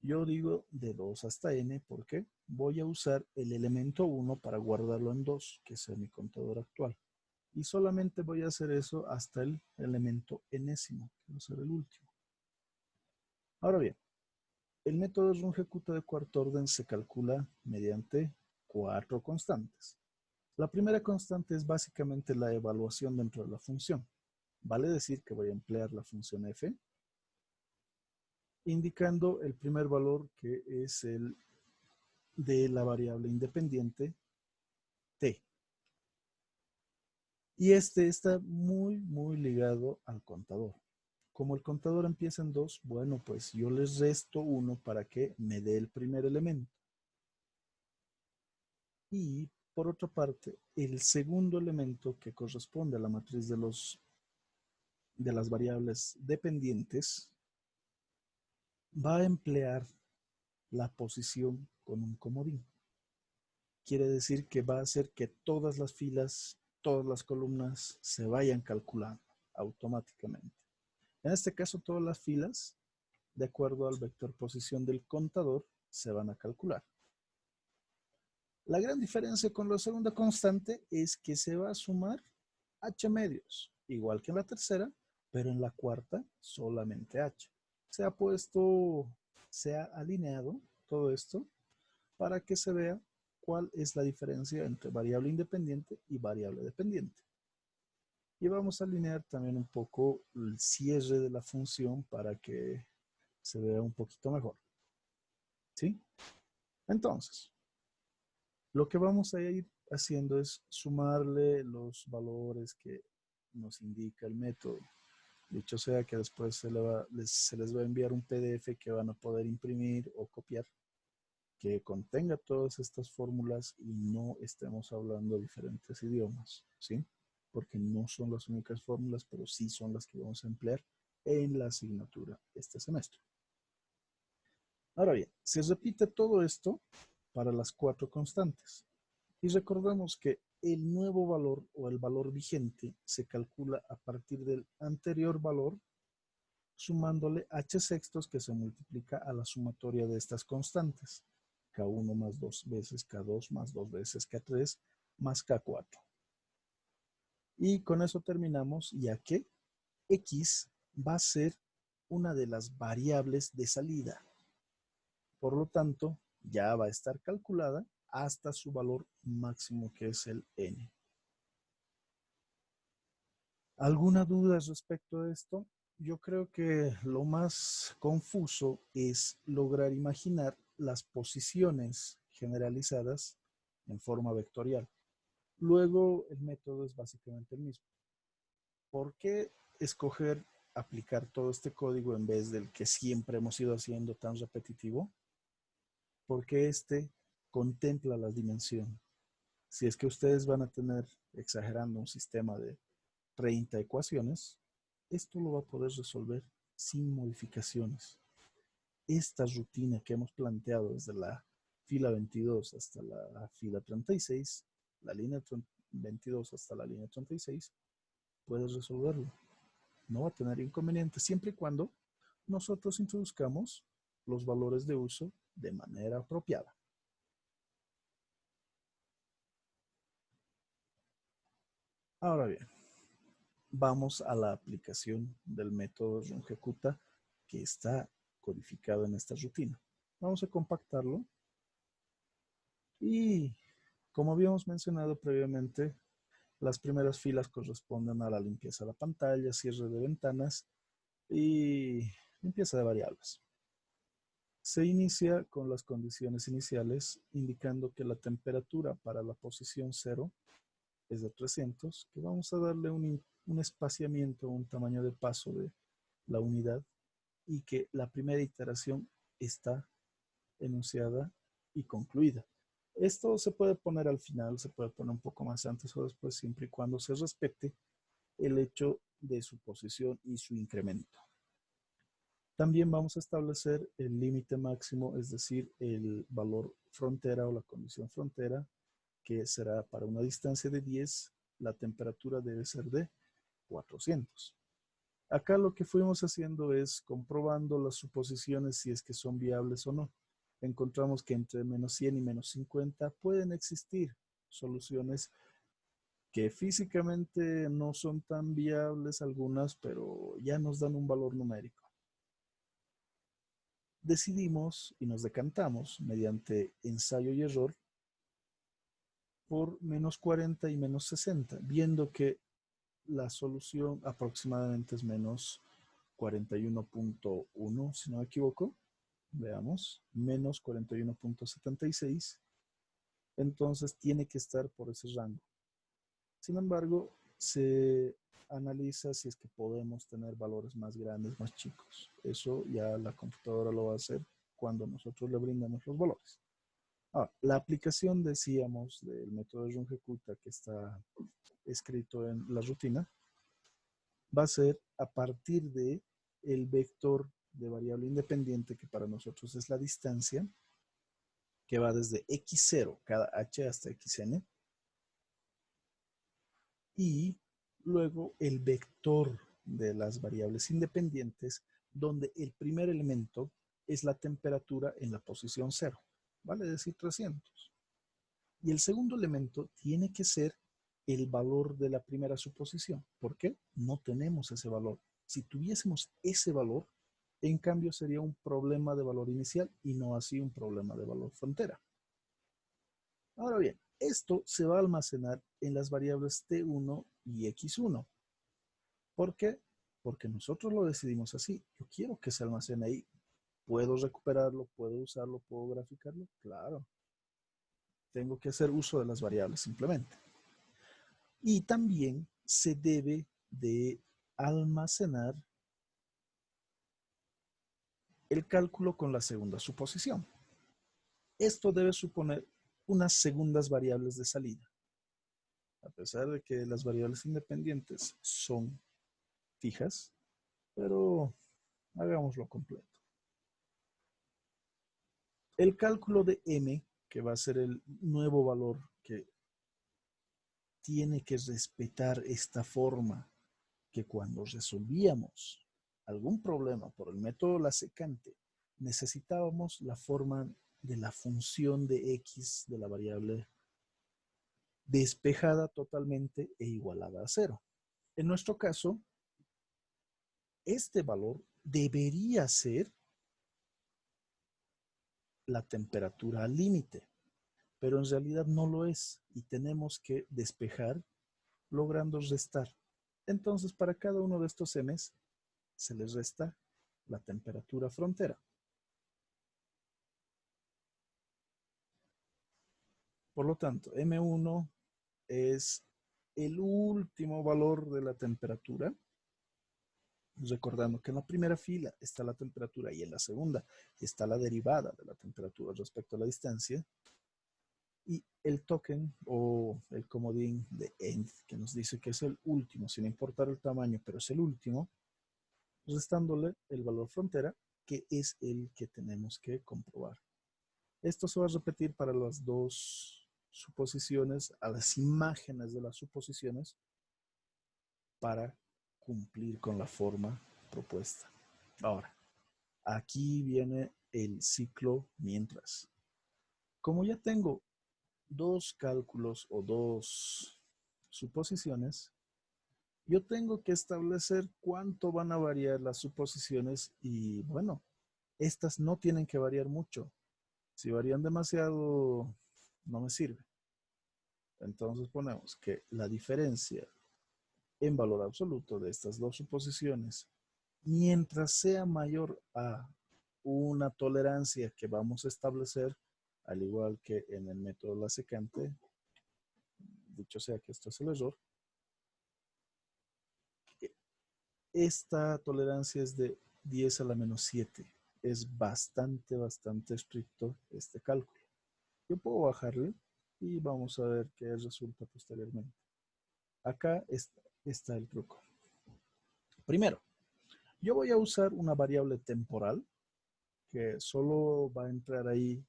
Yo digo de 2 hasta n porque voy a usar el elemento 1 para guardarlo en 2, que es mi contador actual. Y solamente voy a hacer eso hasta el elemento enésimo, que va a ser el último. Ahora bien, el método Runge-Kutta de cuarto orden se calcula mediante 4 constantes. La primera constante es básicamente la evaluación dentro de la función. Vale decir que voy a emplear la función f, indicando el primer valor que es el de la variable independiente t. Y este está muy ligado al contador. Como el contador empieza en 2, bueno, pues yo les resto 1 para que me dé el primer elemento. Y por otra parte, el segundo elemento que corresponde a la matriz de las variables dependientes va a emplear la posición con un comodín. Quiere decir que va a hacer que todas las filas, todas las columnas se vayan calculando automáticamente. En este caso, todas las filas, de acuerdo al vector posición del contador, se van a calcular. La gran diferencia con la segunda constante es que se va a sumar h medios, igual que en la tercera, pero en la cuarta solamente h. se ha alineado todo esto para que se vea cuál es la diferencia entre variable independiente y variable dependiente. Y vamos a alinear también un poco el cierre de la función para que se vea un poquito mejor. ¿Sí? Entonces, lo que vamos a ir haciendo es sumarle los valores que nos indica el método. Dicho sea que después se les va a enviar un PDF que van a poder imprimir o copiar, que contenga todas estas fórmulas y no estemos hablando diferentes idiomas, ¿sí? Porque no son las únicas fórmulas, pero sí son las que vamos a emplear en la asignatura este semestre. Ahora bien, se repite todo esto para las 4 constantes. Y recordemos que el nuevo valor o el valor vigente se calcula a partir del anterior valor sumándole h sextos que se multiplica a la sumatoria de estas constantes. K1 más 2 veces K2 más 2 veces K3 más K4. Y con eso terminamos, ya que X va a ser una de las variables de salida. Por lo tanto, ya va a estar calculada hasta su valor máximo, que es el N. ¿Alguna duda respecto a esto? Yo creo que lo más confuso es lograr imaginar las posiciones generalizadas en forma vectorial. Luego, el método es básicamente el mismo. ¿Por qué escoger aplicar todo este código en vez del que siempre hemos ido haciendo tan repetitivo? Porque este contempla la dimensión. Si es que ustedes van a tener, exagerando, un sistema de 30 ecuaciones, esto lo va a poder resolver sin modificaciones. Esta rutina que hemos planteado desde la fila 22 hasta la fila 36, la línea 22 hasta la línea 36, puedes resolverlo. No va a tener inconvenientes siempre y cuando nosotros introduzcamos los valores de uso de manera apropiada. Ahora bien, vamos a la aplicación del método rungecuta que está codificado en esta rutina. Vamos a compactarlo y, como habíamos mencionado previamente, las primeras filas corresponden a la limpieza de la pantalla, cierre de ventanas y limpieza de variables. Se inicia con las condiciones iniciales, indicando que la temperatura para la posición 0 es de 300, que vamos a darle un espaciamiento, un tamaño de paso de la unidad, y que la primera iteración está enunciada y concluida. Esto se puede poner al final, se puede poner un poco más antes o después, siempre y cuando se respete el hecho de su posición y su incremento. También vamos a establecer el límite máximo, es decir, el valor frontera o la condición frontera, que será para una distancia de 10, la temperatura debe ser de 400. Acá lo que fuimos haciendo es comprobando las suposiciones si es que son viables o no. Encontramos que entre menos 100 y menos 50 pueden existir soluciones que físicamente no son tan viables algunas, pero ya nos dan un valor numérico. Decidimos y nos decantamos mediante ensayo y error por menos 40 y menos 60, viendo que la solución aproximadamente es menos 41.1, si no me equivoco. Veamos, menos 41.76. Entonces tiene que estar por ese rango. Sin embargo, se analiza si es que podemos tener valores más grandes, más chicos. Eso ya la computadora lo va a hacer cuando nosotros le brindamos los valores. Ahora, la aplicación, decíamos, del método de rungecuta que está escrito en la rutina, va a ser a partir de el vector de variable independiente, que para nosotros es la distancia, que va desde x0, cada h hasta xn, y luego el vector de las variables independientes, donde el primer elemento es la temperatura en la posición 0, ¿vale? Es decir, 300. Y el segundo elemento tiene que ser el valor de la primera suposición. ¿Por qué? No tenemos ese valor. Si tuviésemos ese valor, En cambio, sería un problema de valor inicial y no así un problema de valor frontera. Ahora bien, esto se va a almacenar en las variables T1 y X1. ¿Por qué? Porque nosotros lo decidimos así. Yo quiero que se almacene ahí. ¿Puedo recuperarlo? ¿Puedo usarlo? ¿Puedo graficarlo? Claro. Tengo que hacer uso de las variables simplemente. Y también se debe de almacenar el cálculo con la segunda suposición. Esto debe suponer unas segundas variables de salida. A pesar de que las variables independientes son fijas, pero hagámoslo completo. El cálculo de m, que va a ser el nuevo valor que tiene que respetar esta forma, que cuando resolvíamos algún problema por el método la secante, necesitábamos la forma de la función de x de la variable despejada totalmente e igualada a 0. En nuestro caso, este valor debería ser la temperatura al límite, pero en realidad no lo es y tenemos que despejar logrando restar. Entonces, para cada uno de estos m's se les resta la temperatura frontera. Por lo tanto, M1 es el último valor de la temperatura. Recordando que en la primera fila está la temperatura y en la segunda está la derivada de la temperatura respecto a la distancia. Y el token o el comodín de end, que nos dice que es el último, sin importar el tamaño, pero es el último, restándole el valor frontera, que es el que tenemos que comprobar. Esto se va a repetir para las dos suposiciones, a las imágenes de las suposiciones, para cumplir con la forma propuesta. Ahora, aquí viene el ciclo mientras. Como ya tengo dos cálculos o dos suposiciones, yo tengo que establecer cuánto van a variar las suposiciones y bueno, estas no tienen que variar mucho. Si varían demasiado, no me sirve. Entonces ponemos que la diferencia en valor absoluto de estas dos suposiciones, mientras sea mayor a una tolerancia que vamos a establecer, al igual que en el método la secante, dicho sea que esto es el error, esta tolerancia es de 10 a la menos 7. Es bastante estricto este cálculo. Yo puedo bajarle y vamos a ver qué resulta posteriormente. Acá está el truco. Primero, yo voy a usar una variable temporal que solo va a entrar ahí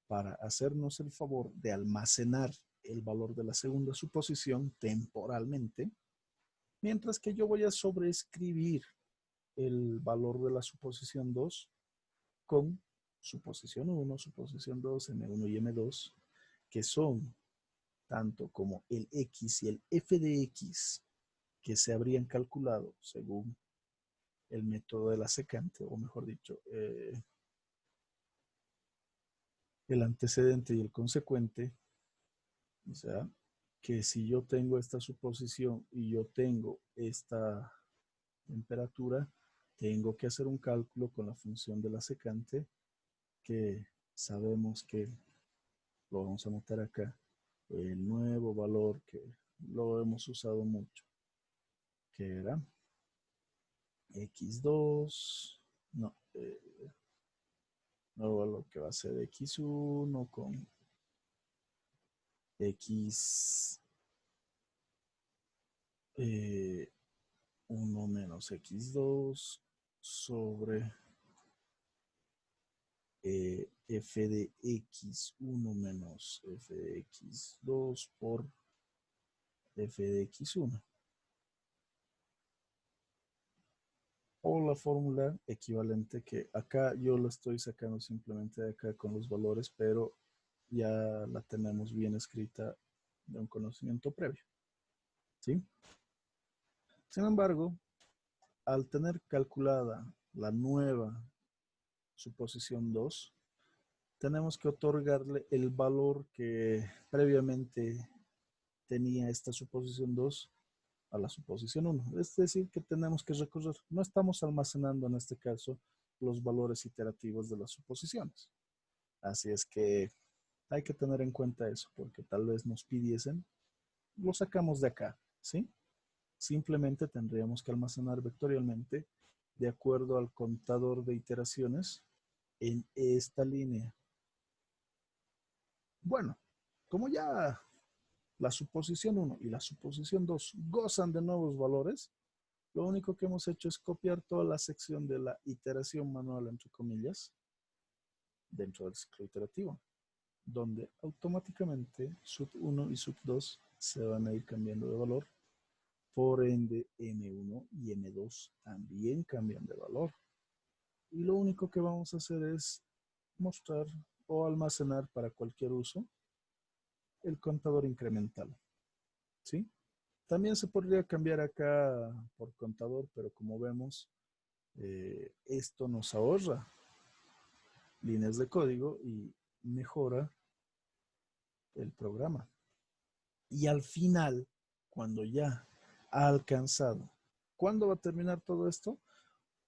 para hacernos el favor de almacenar el valor de la segunda suposición temporalmente, mientras que yo voy a sobreescribir el valor de la suposición 2 con suposición 1, suposición 2, M1 y M2, que son tanto como el X y el f de X que se habrían calculado según el método de la secante, o mejor dicho, el antecedente y el consecuente. O sea, que si yo tengo esta suposición y yo tengo esta temperatura, tengo que hacer un cálculo con la función de la secante, que sabemos que lo vamos a anotar acá, el nuevo valor que lo hemos usado mucho, que era x2, no, nuevo valor que va a ser x1 con x 1 menos x2 sobre f de x1 menos f de x2 por f de x1. O la fórmula equivalente que acá yo la estoy sacando simplemente de acá con los valores, pero ya la tenemos bien escrita de un conocimiento previo. ¿Sí? Sin embargo, al tener calculada la nueva suposición 2, tenemos que otorgarle el valor que previamente tenía esta suposición 2 a la suposición 1. Es decir, que tenemos que recorrer. No estamos almacenando en este caso los valores iterativos de las suposiciones. Así es que hay que tener en cuenta eso, porque tal vez nos pidiesen, lo sacamos de acá, ¿sí? Simplemente tendríamos que almacenar vectorialmente de acuerdo al contador de iteraciones en esta línea. Bueno, como ya la suposición 1 y la suposición 2 gozan de nuevos valores, lo único que hemos hecho es copiar toda la sección de la iteración manual, entre comillas, dentro del ciclo iterativo, donde automáticamente sub1 y sub2 se van a ir cambiando de valor. Por ende, M1 y M2 también cambian de valor. Y lo único que vamos a hacer es mostrar o almacenar para cualquier uso el contador incremental, ¿sí? También se podría cambiar acá por contador, pero como vemos, esto nos ahorra líneas de código y mejora el programa. Y al final, cuando ya ha alcanzado, ¿cuándo va a terminar todo esto?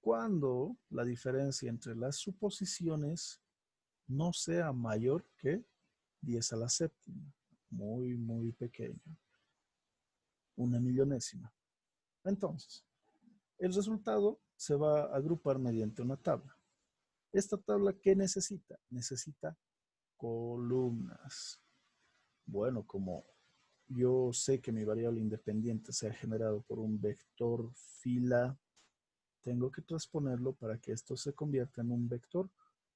Cuando la diferencia entre las suposiciones no sea mayor que 10 a la séptima. Muy, muy pequeño. Una millonésima. Entonces, el resultado se va a agrupar mediante una tabla. ¿Esta tabla qué necesita? Necesita columnas. Bueno, como yo sé que mi variable independiente se ha generado por un vector fila, tengo que transponerlo para que esto se convierta en un vector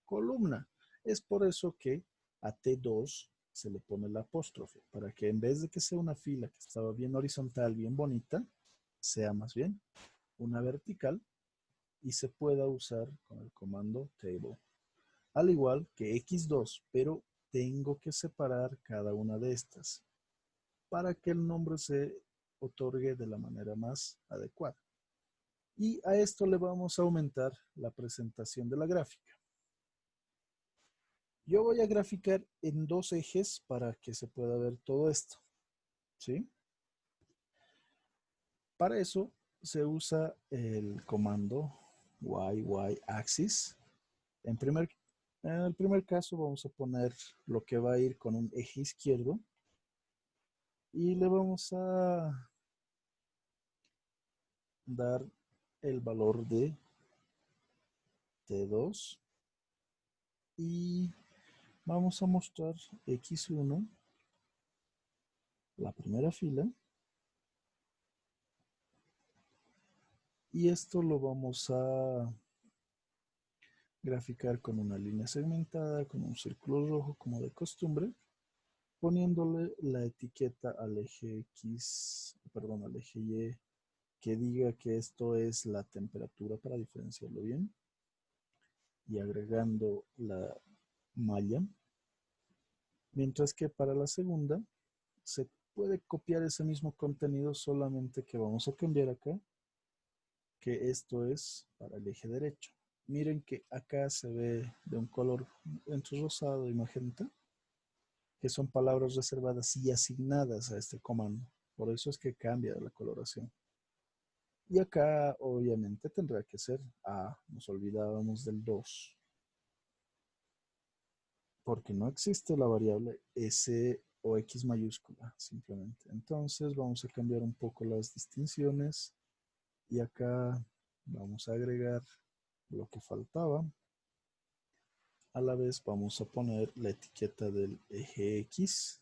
columna. Es por eso que a T2 se le pone el apóstrofe, para que en vez de que sea una fila que estaba bien horizontal, bien bonita, sea más bien una vertical y se pueda usar con el comando table. Al igual que X2, pero tengo que separar cada una de estas para que el nombre se otorgue de la manera más adecuada. Y a esto le vamos a aumentar la presentación de la gráfica. Yo voy a graficar en 2 ejes para que se pueda ver todo esto, ¿sí? Para eso se usa el comando y-axis. En el primer caso vamos a poner lo que va a ir con un eje izquierdo y le vamos a dar el valor de T2 y vamos a mostrar X1, la primera fila, y esto lo vamos a graficar con una línea segmentada, con un círculo rojo como de costumbre, poniéndole la etiqueta al eje X, perdón, al eje Y, que diga que esto es la temperatura para diferenciarlo bien, y agregando la malla. Mientras que para la segunda se puede copiar ese mismo contenido, solamente que vamos a cambiar acá, que esto es para el eje derecho. Miren que acá se ve de un color entre rosado y magenta, que son palabras reservadas y asignadas a este comando. Por eso es que cambia la coloración. Y acá obviamente tendrá que ser A, nos olvidábamos del 2. Porque no existe la variable S o X mayúscula, simplemente. Entonces vamos a cambiar un poco las distinciones y acá vamos a agregar lo que faltaba. A la vez vamos a poner la etiqueta del eje X,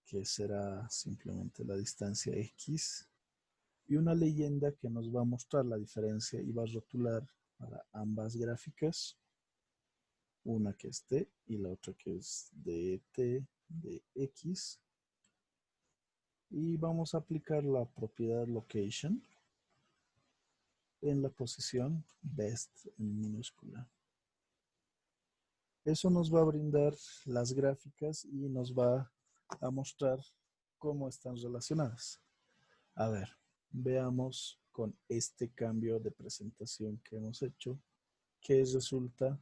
que será simplemente la distancia X, y una leyenda que nos va a mostrar la diferencia y va a rotular para ambas gráficas. Una que es T y la otra que es de T de X. Y vamos a aplicar la propiedad location en la posición best en minúscula. Eso nos va a brindar las gráficas y nos va a mostrar cómo están relacionadas. A ver, veamos con este cambio de presentación que hemos hecho, que resulta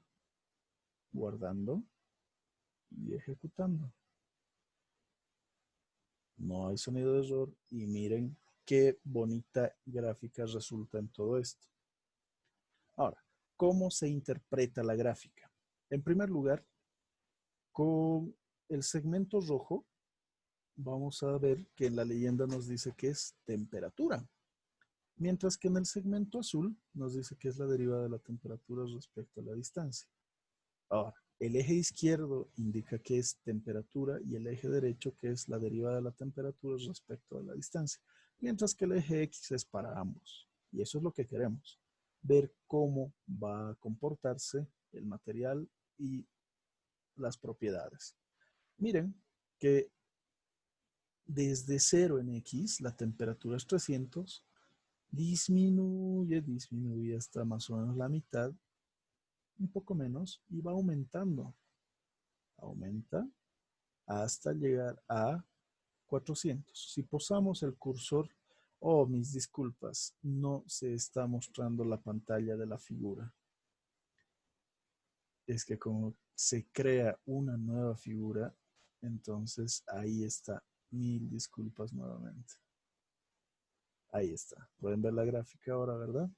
guardando y ejecutando. No hay sonido de error y miren qué bonita gráfica resulta en todo esto. Ahora, ¿cómo se interpreta la gráfica? En primer lugar, con el segmento rojo, vamos a ver que en la leyenda nos dice que es temperatura, mientras que en el segmento azul nos dice que es la derivada de la temperatura respecto a la distancia. Ahora, el eje izquierdo indica que es temperatura y el eje derecho que es la derivada de la temperatura respecto a la distancia, mientras que el eje X es para ambos. Y eso es lo que queremos, ver cómo va a comportarse el material y las propiedades. Miren que desde 0 en X, la temperatura es 300, disminuye hasta más o menos la mitad, un poco menos, y va aumentando. Aumenta hasta llegar a 400. Si posamos el cursor, oh, mis disculpas, no se está mostrando la pantalla de la figura. Es que como se crea una nueva figura, entonces ahí está. Mil disculpas nuevamente. Ahí está. Pueden ver la gráfica ahora, ¿verdad?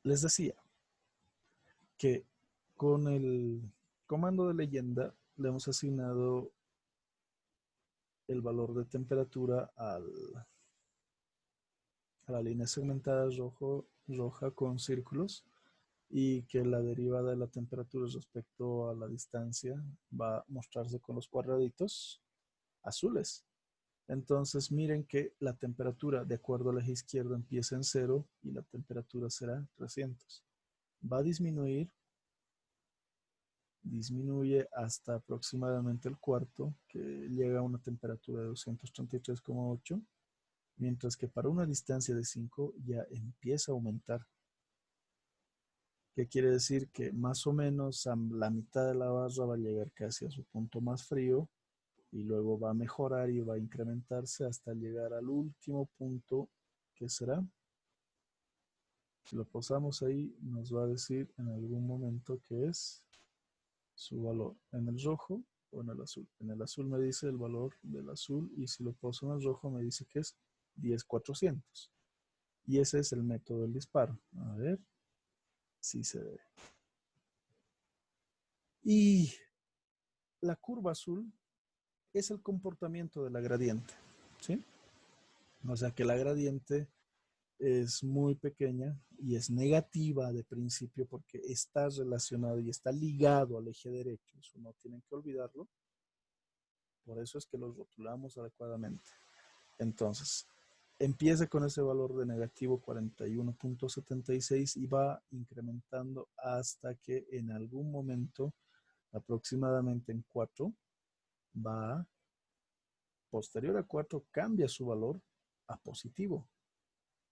Les decía que con el comando de leyenda le hemos asignado el valor de temperatura a la línea segmentada roja con círculos y que la derivada de la temperatura respecto a la distancia va a mostrarse con los cuadraditos azules. Entonces miren que la temperatura de acuerdo al eje izquierdo empieza en 0 y la temperatura será 300. Va a disminuye hasta aproximadamente el cuarto, que llega a una temperatura de 233,8, mientras que para una distancia de 5 ya empieza a aumentar. ¿Qué quiere decir? Que más o menos a la mitad de la barra va a llegar casi a su punto más frío y luego va a mejorar y va a incrementarse hasta llegar al último punto, que será, si lo posamos ahí, nos va a decir en algún momento que es su valor en el rojo o en el azul. En el azul me dice el valor del azul y si lo poso en el rojo me dice que es 10,400. Y ese es el método del disparo. A ver si se ve. Y la curva azul es el comportamiento de la gradiente, ¿sí? O sea que la gradiente es muy pequeña y es negativa de principio porque está relacionado y está ligado al eje derecho. Eso no tienen que olvidarlo. Por eso es que los rotulamos adecuadamente. Entonces, empieza con ese valor de negativo 41,76 y va incrementando hasta que en algún momento, aproximadamente en 4, posterior a 4, cambia su valor a positivo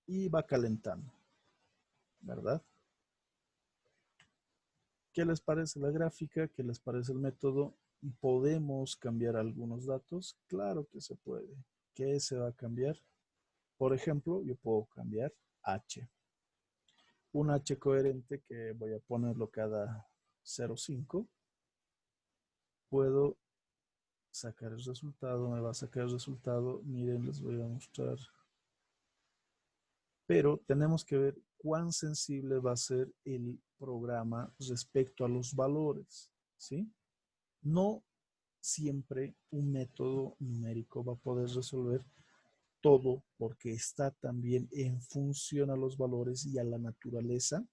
y va calentando, ¿verdad? ¿Qué les parece la gráfica? ¿Qué les parece el método? ¿Podemos cambiar algunos datos? Claro que se puede. ¿Qué se va a cambiar? Por ejemplo, yo puedo cambiar H. Un H coherente que voy a ponerlo cada 0,5. Puedo sacar el resultado, me va a sacar el resultado. Miren, les voy a mostrar. Pero tenemos que ver cuán sensible va a ser el programa respecto a los valores, ¿sí? No siempre un método numérico va a poder resolver todo porque está también en función a los valores y a la naturaleza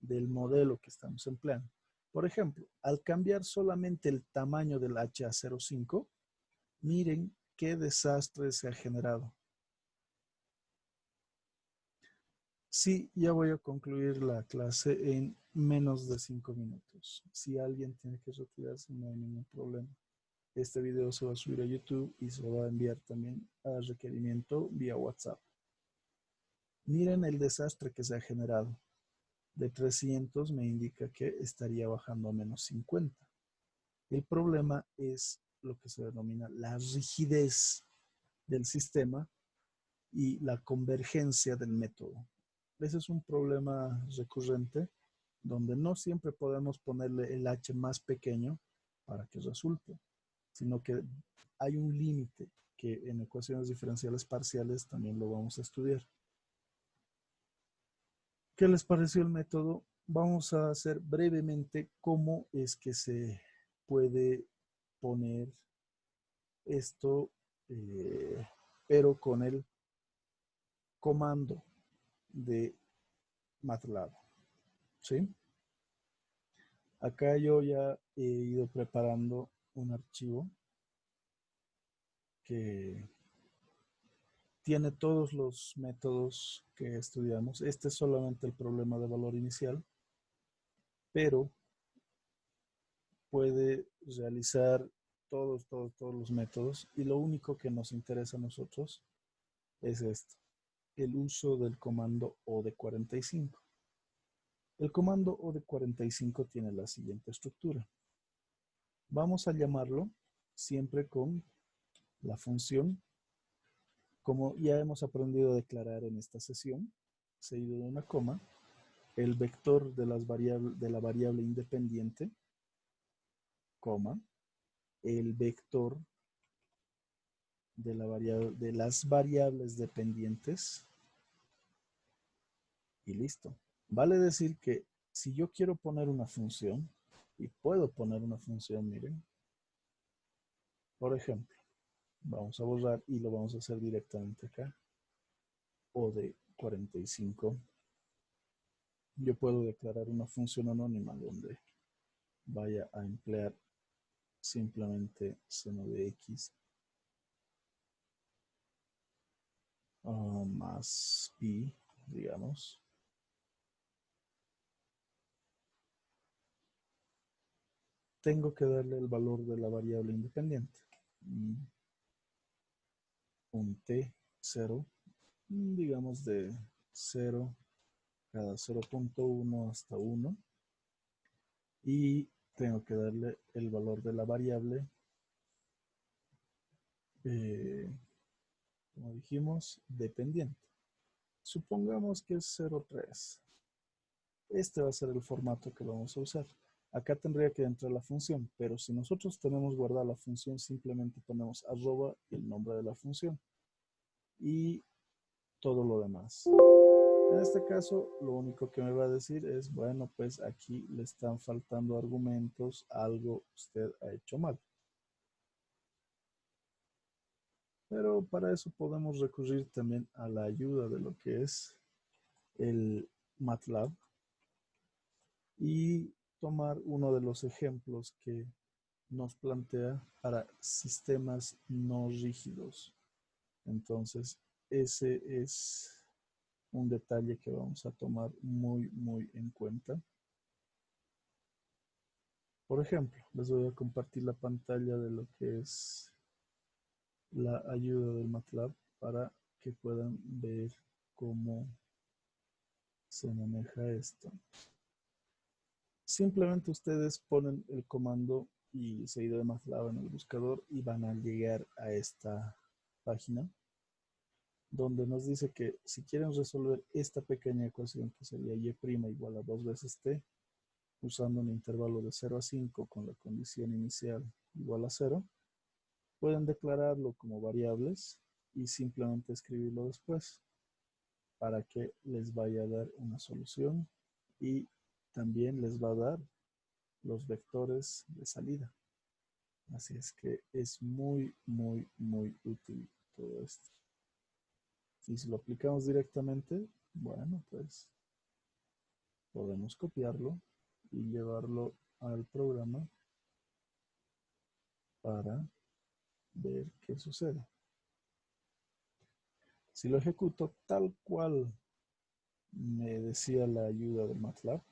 del modelo que estamos empleando. Por ejemplo, al cambiar solamente el tamaño del H a 0,5, miren qué desastre se ha generado. Sí, ya voy a concluir la clase en menos de 5 minutos. Si alguien tiene que retirarse, no hay ningún problema. Este video se va a subir a YouTube y se va a enviar también a requerimiento vía WhatsApp. Miren el desastre que se ha generado. De 300 me indica que estaría bajando a menos 50. El problema es lo que se denomina la rigidez del sistema y la convergencia del método. Ese es un problema recurrente donde no siempre podemos ponerle el h más pequeño para que resulte, sino que hay un límite que en ecuaciones diferenciales parciales también lo vamos a estudiar. ¿Qué les pareció el método? Vamos a hacer brevemente cómo es que se puede poner esto, pero con el comando de MATLAB, ¿sí? Acá yo ya he ido preparando un archivo que tiene todos los métodos que estudiamos. Este es solamente el problema de valor inicial, pero puede realizar todos los métodos y lo único que nos interesa a nosotros es esto, el uso del comando O de 45. El comando O de 45 tiene la siguiente estructura. Vamos a llamarlo siempre con la función, como ya hemos aprendido a declarar en esta sesión, seguido de una coma, el vector de la variable independiente, coma, el vector de las variables dependientes y listo. Vale decir que si yo quiero poner una función, y puedo poner una función, miren, por ejemplo, vamos a borrar y lo vamos a hacer directamente acá, O de 45. Yo puedo declarar una función anónima donde vaya a emplear simplemente seno de x más pi, digamos. Tengo que darle el valor de la variable independiente. Un t0, digamos de 0 cada 0.1 hasta 1. Y tengo que darle el valor de la variable, como dijimos, dependiente. Supongamos que es 0.3. Este va a ser el formato que vamos a usar. Acá tendría que entrar la función, pero si nosotros tenemos guardada la función, simplemente ponemos arroba y el nombre de la función. Y todo lo demás. En este caso, lo único que me va a decir es, bueno, pues aquí le están faltando argumentos, algo usted ha hecho mal. Pero para eso podemos recurrir también a la ayuda de lo que es el MATLAB y tomar uno de los ejemplos que nos plantea para sistemas no rígidos. Entonces, ese es un detalle que vamos a tomar muy en cuenta. Por ejemplo, les voy a compartir la pantalla de lo que es la ayuda del MATLAB para que puedan ver cómo se maneja esto. Simplemente ustedes ponen el comando y seguido de MATLAB en el buscador y van a llegar a esta página donde nos dice que si quieren resolver esta pequeña ecuación que sería y' igual a 2 veces t, usando un intervalo de 0 a 5 con la condición inicial igual a 0, pueden declararlo como variables y simplemente escribirlo después para que les vaya a dar una solución y también les va a dar los vectores de salida. Así es que es muy útil todo esto. Y si lo aplicamos directamente, bueno, pues podemos copiarlo y llevarlo al programa para ver qué sucede. Si lo ejecuto tal cual me decía la ayuda de MATLAB,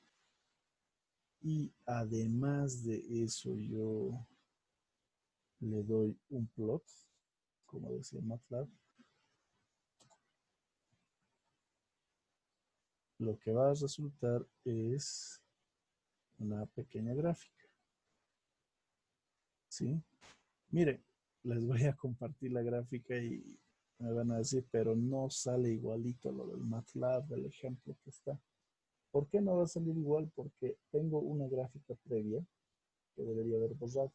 y además de eso yo le doy un plot, como decía MATLAB, lo que va a resultar es una pequeña gráfica. ¿Sí? Miren, les voy a compartir la gráfica y Me van a decir, pero no sale igualito lo del MATLAB, del ejemplo que está. ¿Por qué no va a salir igual? Porque tengo una gráfica previa que debería haber borrado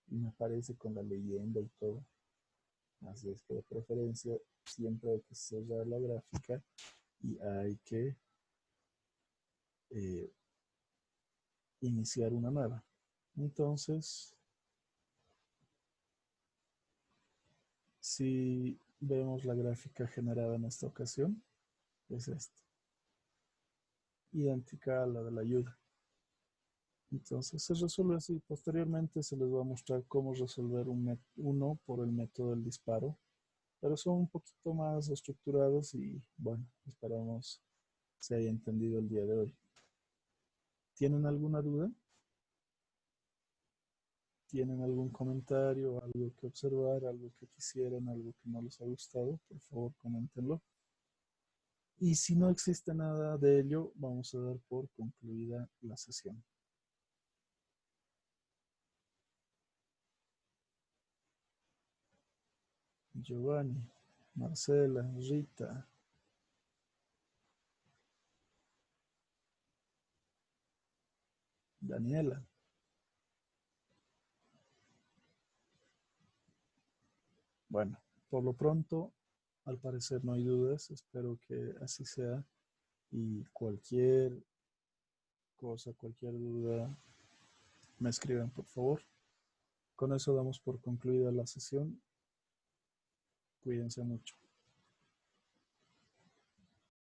y me aparece con la leyenda y todo. Así es que de preferencia siempre hay que cerrar la gráfica y hay que eh, iniciar una nueva. Entonces, si vemos la gráfica generada en esta ocasión, es esta, idéntica a la de la ayuda. Entonces se resuelve así. Posteriormente se les va a mostrar cómo resolver uno por el método del disparo, pero son un poquito más estructurados y bueno, esperamos se haya entendido el día de hoy. ¿Tienen alguna duda? ¿Tienen algún comentario, algo que observar, algo que quisieran, algo que no les ha gustado? Por favor, coméntenlo. Y si no existe nada de ello, vamos a dar por concluida la sesión. Giovanni, Marcela, Rita, Daniela. Bueno, por lo pronto, al parecer no hay dudas. Espero que así sea. Y cualquier cosa, cualquier duda, me escriban, por favor. Con eso damos por concluida la sesión. Cuídense mucho.